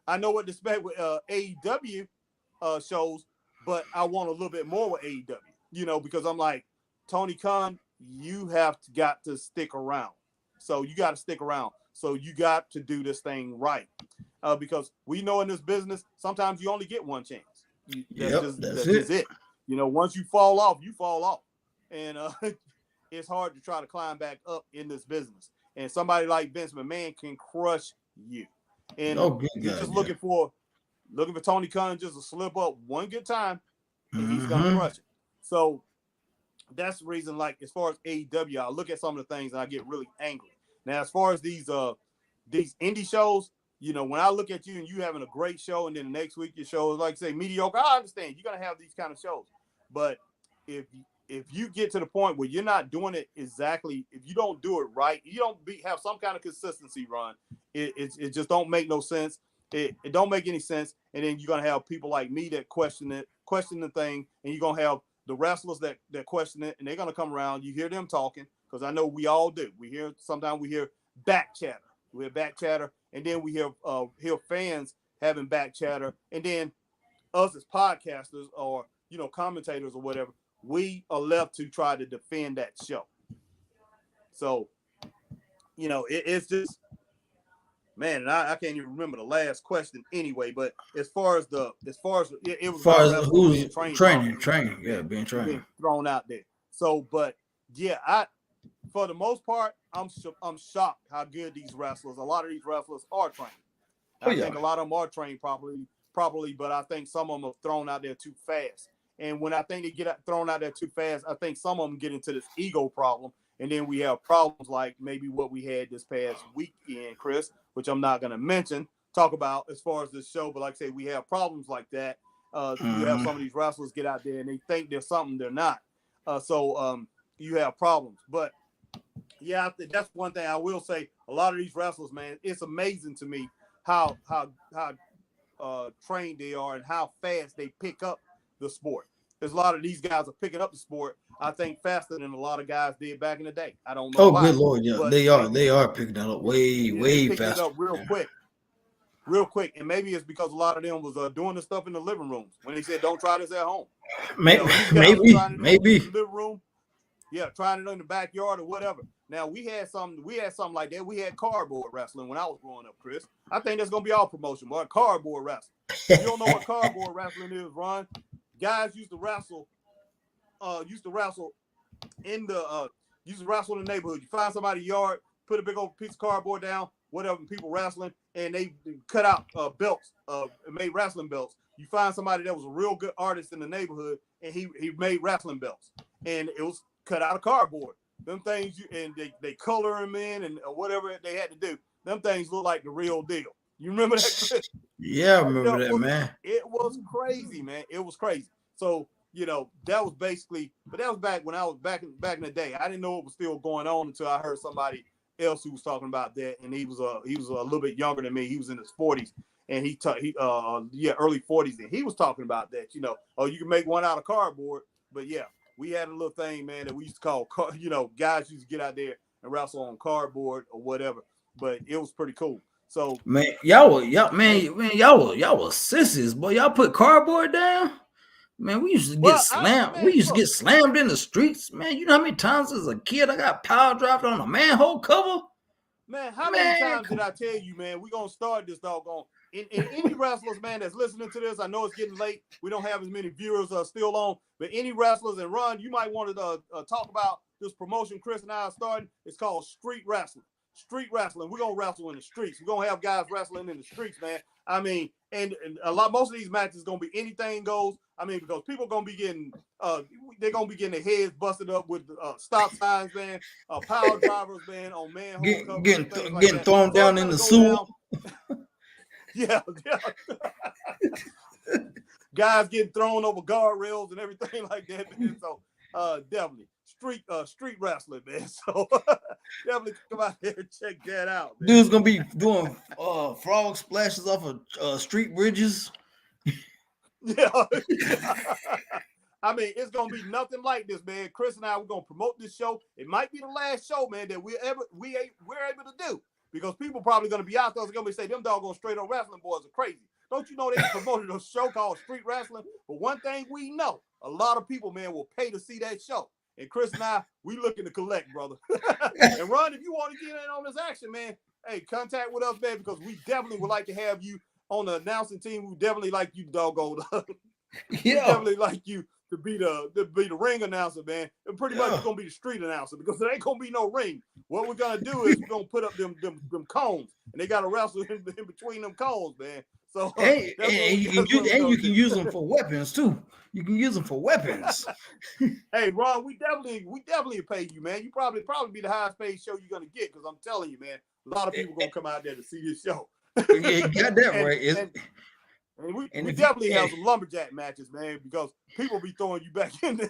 I know what to expect with AEW shows, but I want a little bit more with AEW, because I'm like, Tony Khan, you got to stick around. So you got to stick around. So you got to do this thing right. Because we know in this business, sometimes you only get one chance. That's just it. Once you fall off, you fall off. And it's hard to try to climb back up in this business. And somebody like Vince McMahon can crush you. And you're just looking for Tony Khan just to slip up one good time, and he's gonna crush it. So that's the reason, like, as far as AEW, I look at some of the things and I get really angry. Now, as far as these indie shows, when I look at you and you having a great show, and then the next week your show is, like, say, mediocre, I understand you're gonna have these kind of shows. But if you get to the point where you're not doing it exactly, if you don't do it right, you don't have some kind of consistency, Ron, it just don't make no sense. It don't make any sense. And then you're gonna have people like me that question the thing, and you're gonna have the wrestlers that question it, and they're gonna come around. You hear them talking, because I know we all do. Sometimes we hear back chatter. We hear back chatter, and then we hear fans having back chatter, and then us as podcasters or commentators or whatever, we are left to try to defend that show. So, it's just, man, and I can't even remember the last question anyway. But as far as it was about who's being trained, being thrown out there. So, but yeah, for the most part, I'm shocked how good these wrestlers. A lot of these wrestlers are trained. I think a lot of them are trained properly, but I think some of them are thrown out there too fast. And when I think they get thrown out there too fast, I think some of them get into this ego problem. And then we have problems like maybe what we had this past weekend, Chris, which I'm not going to talk about as far as this show. But like I say, we have problems like that. You have some of these wrestlers get out there and they think they're something they're not. So you have problems. But yeah, that's one thing I will say. A lot of these wrestlers, man, it's amazing to me how trained they are and how fast they pick up the sport. There's a lot of these guys are picking up the sport, I think, faster than a lot of guys did back in the day. I don't know why. Good Lord, yeah, they are picking that up way faster. It up real quick. And maybe it's because a lot of them was doing the stuff in the living rooms when they said, "Don't try this at home." Maybe. Living room. Yeah, trying it in the backyard or whatever. Now we had something like that. We had cardboard wrestling when I was growing up, Chris. I think that's gonna be our promotion, boy. Cardboard wrestling. You don't know what cardboard wrestling is, Ron? Guys used to wrestle in the neighborhood. You find somebody's yard, put a big old piece of cardboard down, whatever, people wrestling, and they cut out belts, made wrestling belts. You find somebody that was a real good artist in the neighborhood, and he made wrestling belts, and it was cut out of cardboard. Them things, and they color them in and whatever they had to do. Them things look like the real deal. You remember that, Chris? Yeah, I remember that, man. It was crazy, man. It was crazy. So, that was basically, but that was back when I was back in the day. I didn't know it was still going on until I heard somebody else who was talking about that, and he was a little bit younger than me. He was in his 40s, and early 40s, and he was talking about that. You can make one out of cardboard, but yeah, we had a little thing, man, that we used to call, guys used to get out there and wrestle on cardboard or whatever, but it was pretty cool. So man, y'all were sissies, boy. Y'all put cardboard down. Man, we used to get slammed. We used to get slammed in the streets. Man, you know how many times as a kid I got power dropped on a manhole cover? Man, how many times did I tell you, man, we're going to start this doggone. In any wrestlers, man, that's listening to this, I know it's getting late. We don't have as many viewers still on, but any wrestlers, and Ron, you might want to talk about this promotion Chris and I are starting. It's called street wrestling. Street wrestling. We're going to wrestle in the streets. We're going to have guys wrestling in the streets, man. I mean, and most of these matches going to be anything goes. I mean, because people are going to be getting, they're going to be getting their heads busted up with stop signs, man, power drivers, man, on manhole covers, getting thrown down in the sewer. Yeah. Guys getting thrown over guardrails and everything like that, man. So definitely street wrestling, man. So definitely come out there and check that out, man. Dude's gonna be doing frog splashes off of street bridges. Yeah. I mean, it's gonna be nothing like this, man. Chris and I, we're gonna promote this show. It might be the last show, man, that we're able to do, because people probably gonna be out there gonna be saying them doggone straight up wrestling boys are crazy. Don't you know they promoted a show called Street Wrestling? But one thing we know, a lot of people, man, will pay to see that show. And Chris and I, we looking to collect, brother. And Ron, if you want to get in on this action, man, hey, contact with us, man, because we definitely would like to have you on the announcing team. We definitely like you, doggone. We definitely like you to be the ring announcer, man. And pretty much it's gonna be the street announcer, because there ain't gonna be no ring. What we're gonna do is we're gonna put up them cones, and they gotta wrestle in between them cones, man. So you can use them for weapons too. You can use them for weapons. Hey, Ron, we definitely pay you, man. You probably be the highest paid show you're gonna get, because I'm telling you, man, a lot of people gonna come out there to see this show. Yeah, you got that right. And we definitely have some lumberjack matches, man, because people be throwing you back in there.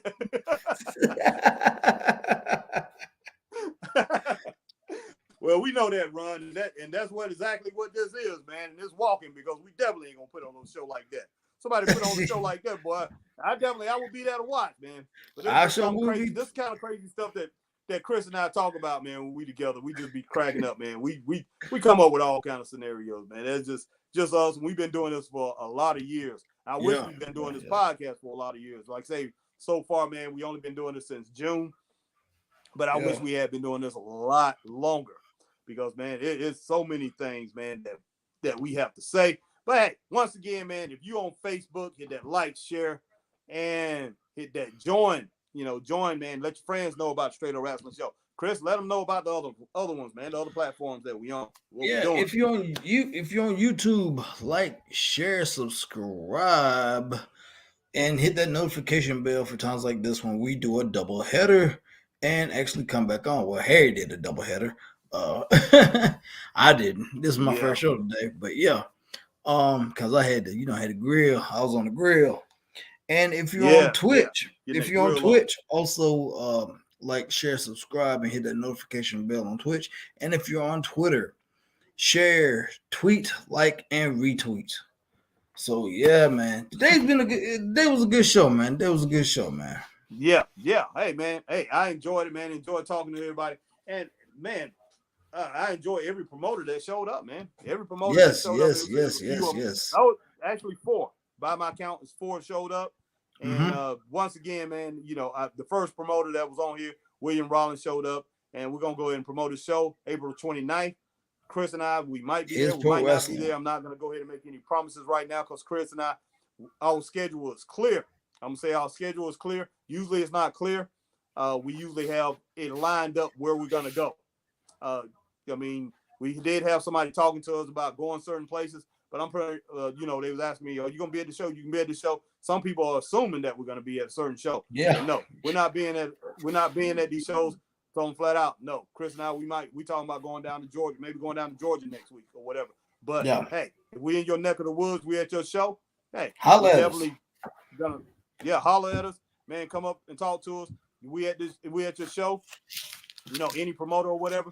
Well, we know that, Ron, and that's exactly what this is, man. And it's walking, because we definitely ain't gonna put on a show like that. Somebody put on a show like that, boy. I will be there to watch, man. But this is kind of crazy stuff that Chris and I talk about, man. When we together, we just be cracking up, man. We come up with all kind of scenarios, man. That's just us. We've been doing this for a lot of years. I wish we've been doing this podcast for a lot of years. Like I say, so far, man, we only been doing this since June, but I wish we had been doing this a lot longer, because, man, it's so many things, man, that we have to say. But hey, once again, man, if you on Facebook, hit that like, share, and hit that join. Join, man. Let your friends know about Straight Up Wrestling Show. Chris, let them know about the other ones, man. The other platforms that we on. If you're on YouTube, like, share, subscribe, and hit that notification bell for times like this when we do a double header and actually come back on. Well, Harry did a double header. I didn't. This is my first show today, but because I had to grill. I was on the grill. And if you're on Twitch, also like, share, subscribe, and hit that notification bell on Twitch. And if you're on Twitter, share, tweet, like, and retweet. So yeah, man. Today was a good show, man. Yeah. Hey, man. Hey, I enjoyed it, man. Enjoyed talking to everybody. And man, I enjoy every promoter that showed up, man. Every promoter that showed up. Yes. I was actually 4. By my count, it's 4 showed up. And once again, man, the first promoter that was on here, William Rollins, showed up. And we're going to go ahead and promote the show April 29th. Chris and I, we might be there. We might not be there. I'm not going to go ahead and make any promises right now, because Chris and I, our schedule is clear. I'm going to say our schedule is clear. Usually it's not clear. We usually have it lined up where we're going to go. I mean, we did have somebody talking to us about going certain places, but I'm pretty, they was asking me, are you going to be at the show? You can be at the show. Some people are assuming that we're going to be at a certain show. Yeah. But no, we're not being at these shows. So flat out, no. Chris and I, we talking about going down to Georgia, maybe going down to Georgia next week or whatever. But hey, if we in your neck of the woods, we at your show, hey, holler at definitely us. Holler at us, man. Come up and talk to us. If we at your show, any promoter or whatever,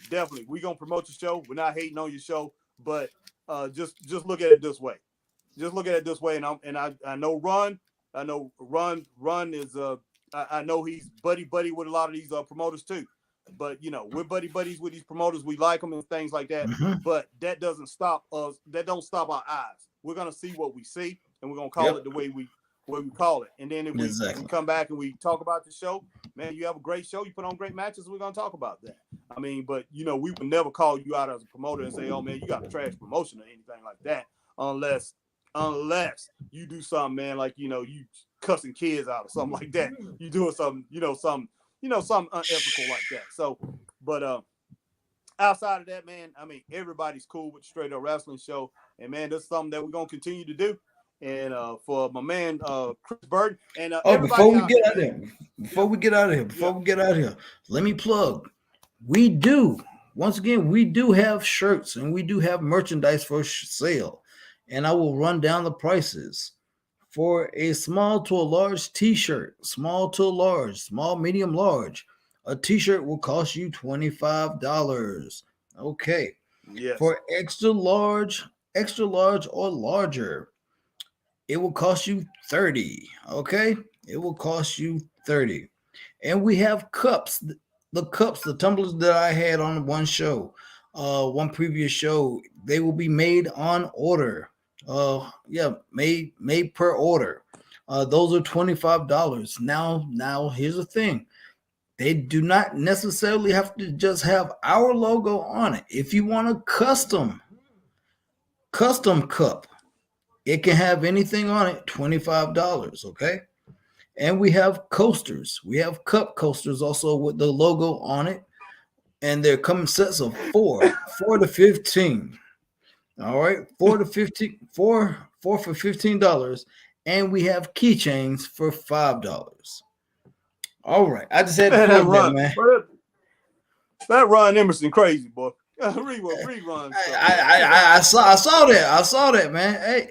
definitely we gonna promote your show. We're not hating on your show, but just look at it this way. Just look at it this way, and I know Ron. I know Ron is I know he's buddy with a lot of these promoters too. But we're buddies with these promoters. We like them and things like that. Mm-hmm. But that doesn't stop us. That don't stop our eyes. We're gonna see what we see, and we're gonna call it the way we call it. And then if we come back and we talk about the show, man, you have a great show. You put on great matches. We're gonna talk about that. I mean, but we would never call you out as a promoter and say, "Oh man, you got a trash promotion" or anything like that, unless you do something, man, like you cussing kids out or something like that. You doing something, something unethical like that. So, but outside of that, man, I mean, everybody's cool with the Straight Up Wrestling Show, and man, that's something that we're gonna continue to do. And for my man Chris Burton and before we get out of here, let me plug. We do have shirts and we do have merchandise for sale, and I will run down the prices. For a small to a large t-shirt, small to a large, small, medium, large, a t-shirt will cost you $25. Okay. Yes. For extra large or larger, it will cost you $30. Okay. It will cost you $30. And we have cups. The tumblers that I had on one previous show, they will be made on order. Made per order. Those are $25. Now here's the thing. They do not necessarily have to just have our logo on it. If you want a custom cup, it can have anything on it, $25, okay? And we have coasters. We have cup coasters also with the logo on it. And they're coming sets of 4 to 15. All right, 4 for $15, and we have keychains for $5. All right, I just had to plug that, man. That Ron Emerson crazy, boy. Rerun. I saw that, man.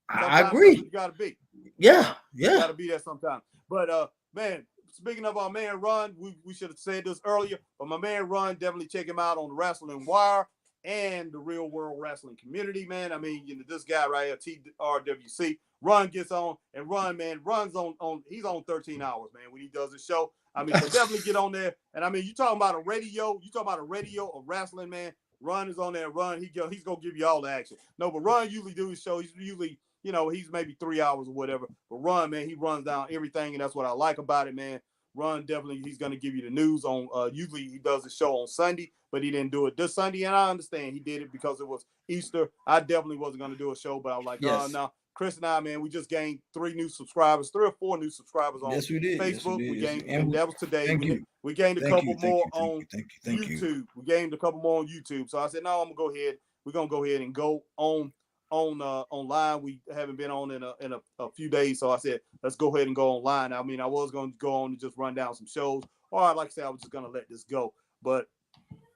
I agree. You gotta be. Yeah. You gotta be there sometimes. But man. Speaking of our man Ron, we should have said this earlier, but my man Ron, definitely check him out on the Wrestling Wire and the Real World Wrestling Community, man. I mean, this guy right here, TRWC, Ron gets on, and Ron's on he's on 13 hours, man, when he does his show. I mean, so definitely get on there. And I mean, you talking about a radio of wrestling, man. Ron is on there. Ron, he's gonna give you all the action. No, but Ron usually do his show. He's usually, he's maybe 3 hours or whatever. But Ron, man, he runs down everything, and that's what I like about it, man. Ron definitely, he's going to give you the news on, usually he does the show on Sunday, but he didn't do it this Sunday, and I understand he did it because it was Easter. I definitely wasn't going to do a show, but I was like, yes. No. Chris and I, man, we just gained 3 or 4 new subscribers on Facebook. We gained, and that was today. We gained a couple more on YouTube. We gained a couple more on YouTube. So I said, no, I'm going to go ahead. We're going to go ahead and go on online. We haven't been on in a few days, so I said let's go ahead and go online. I mean, I was going to go on and just run down some shows, or like I said, I was just going to let this go. But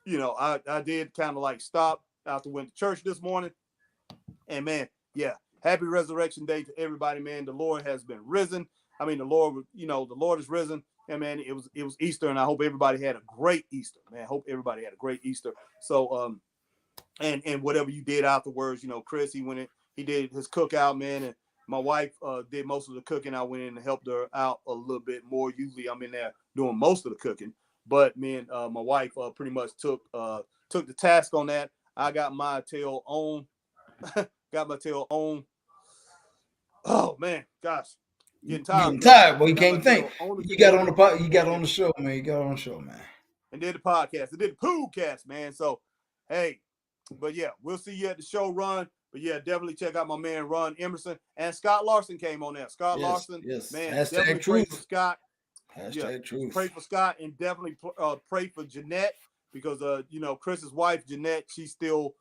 I did kind of like stop after went to church this morning, and man, yeah, happy Resurrection Day to everybody, man. The Lord has been risen. I mean, the Lord is risen, and man, it was Easter, and I hope everybody had a great Easter, man. I hope everybody had a great Easter. So and whatever you did afterwards, Chris, he did his cookout, man, and my wife did most of the cooking. I went in and helped her out a little bit more. Usually I'm in there doing most of the cooking, but me and my wife pretty much took the task on that. I got my tail on. Oh man, gosh, getting tired, but you can't think. You got on the show, man. You got on the show, man. And did the podcast. I did the podcast, man. So, hey. But yeah, we'll see you at the show, Ron. But yeah, definitely check out my man Ron Emerson. And Scott Larson came on there. Larson, man, definitely pray for Scott. Truth. Pray for Scott, and definitely pray for Jeanette, because Chris's wife Jeanette, she's still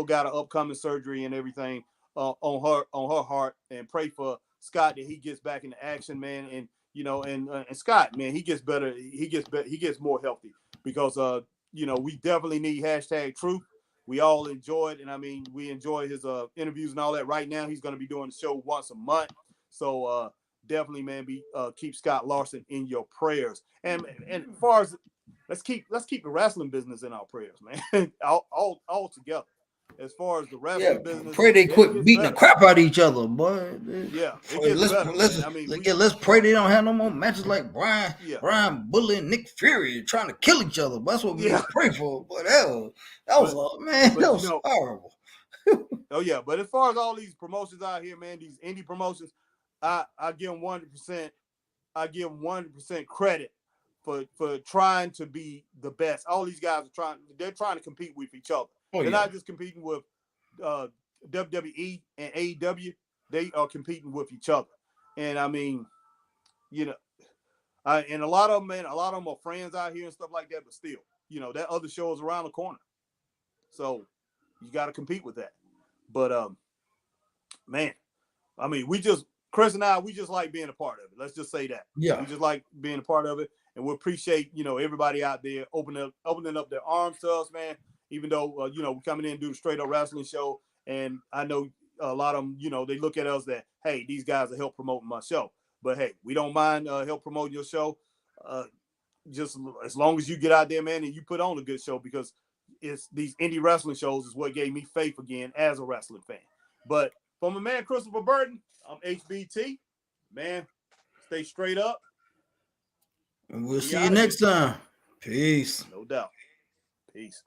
got an upcoming surgery and everything on her heart. And pray for Scott that he gets back into action, man. And and Scott, man, he gets better. He gets more healthy, because we definitely need #truth. We all enjoyed, and I mean, we enjoy his interviews and all that. Right now, he's going to be doing the show once a month. So definitely, man, keep Scott Larson in your prayers. And as far let's keep the wrestling business in our prayers, man. all together. As far as the wrestling business, pray they quit beating the crap out of each other, boy. Yeah, it gets better. Let's pray they don't have no more matches like Brian Bully and Nick Fury trying to kill each other. That's what we need to pray for. But that was horrible. Oh yeah, but as far as all these promotions out here, man, these indie promotions, I give them 100%. I give them 100% credit for trying to be the best. All these guys they're trying to compete with each other. They're not just competing with WWE and AEW. They are competing with each other. And I mean, you know, and a lot of them, man, are friends out here and stuff like that, but still, that other show is around the corner. So you got to compete with that. But man, I mean, Chris and I, we just like being a part of it. Let's just say that. Yeah. We just like being a part of it. And we appreciate, everybody out there opening up their arms to us, man. Even though, we're coming in and do the straight up wrestling show. And I know a lot of them, they look at us that, hey, these guys are help promoting my show. But hey, we don't mind help promoting your show. Just as long as you get out there, man, and you put on a good show, because it's these indie wrestling shows is what gave me faith again as a wrestling fan. But for my man, Christopher Burton, I'm HBT. Man, stay straight up. And we'll see you next time. Peace. No doubt. Peace.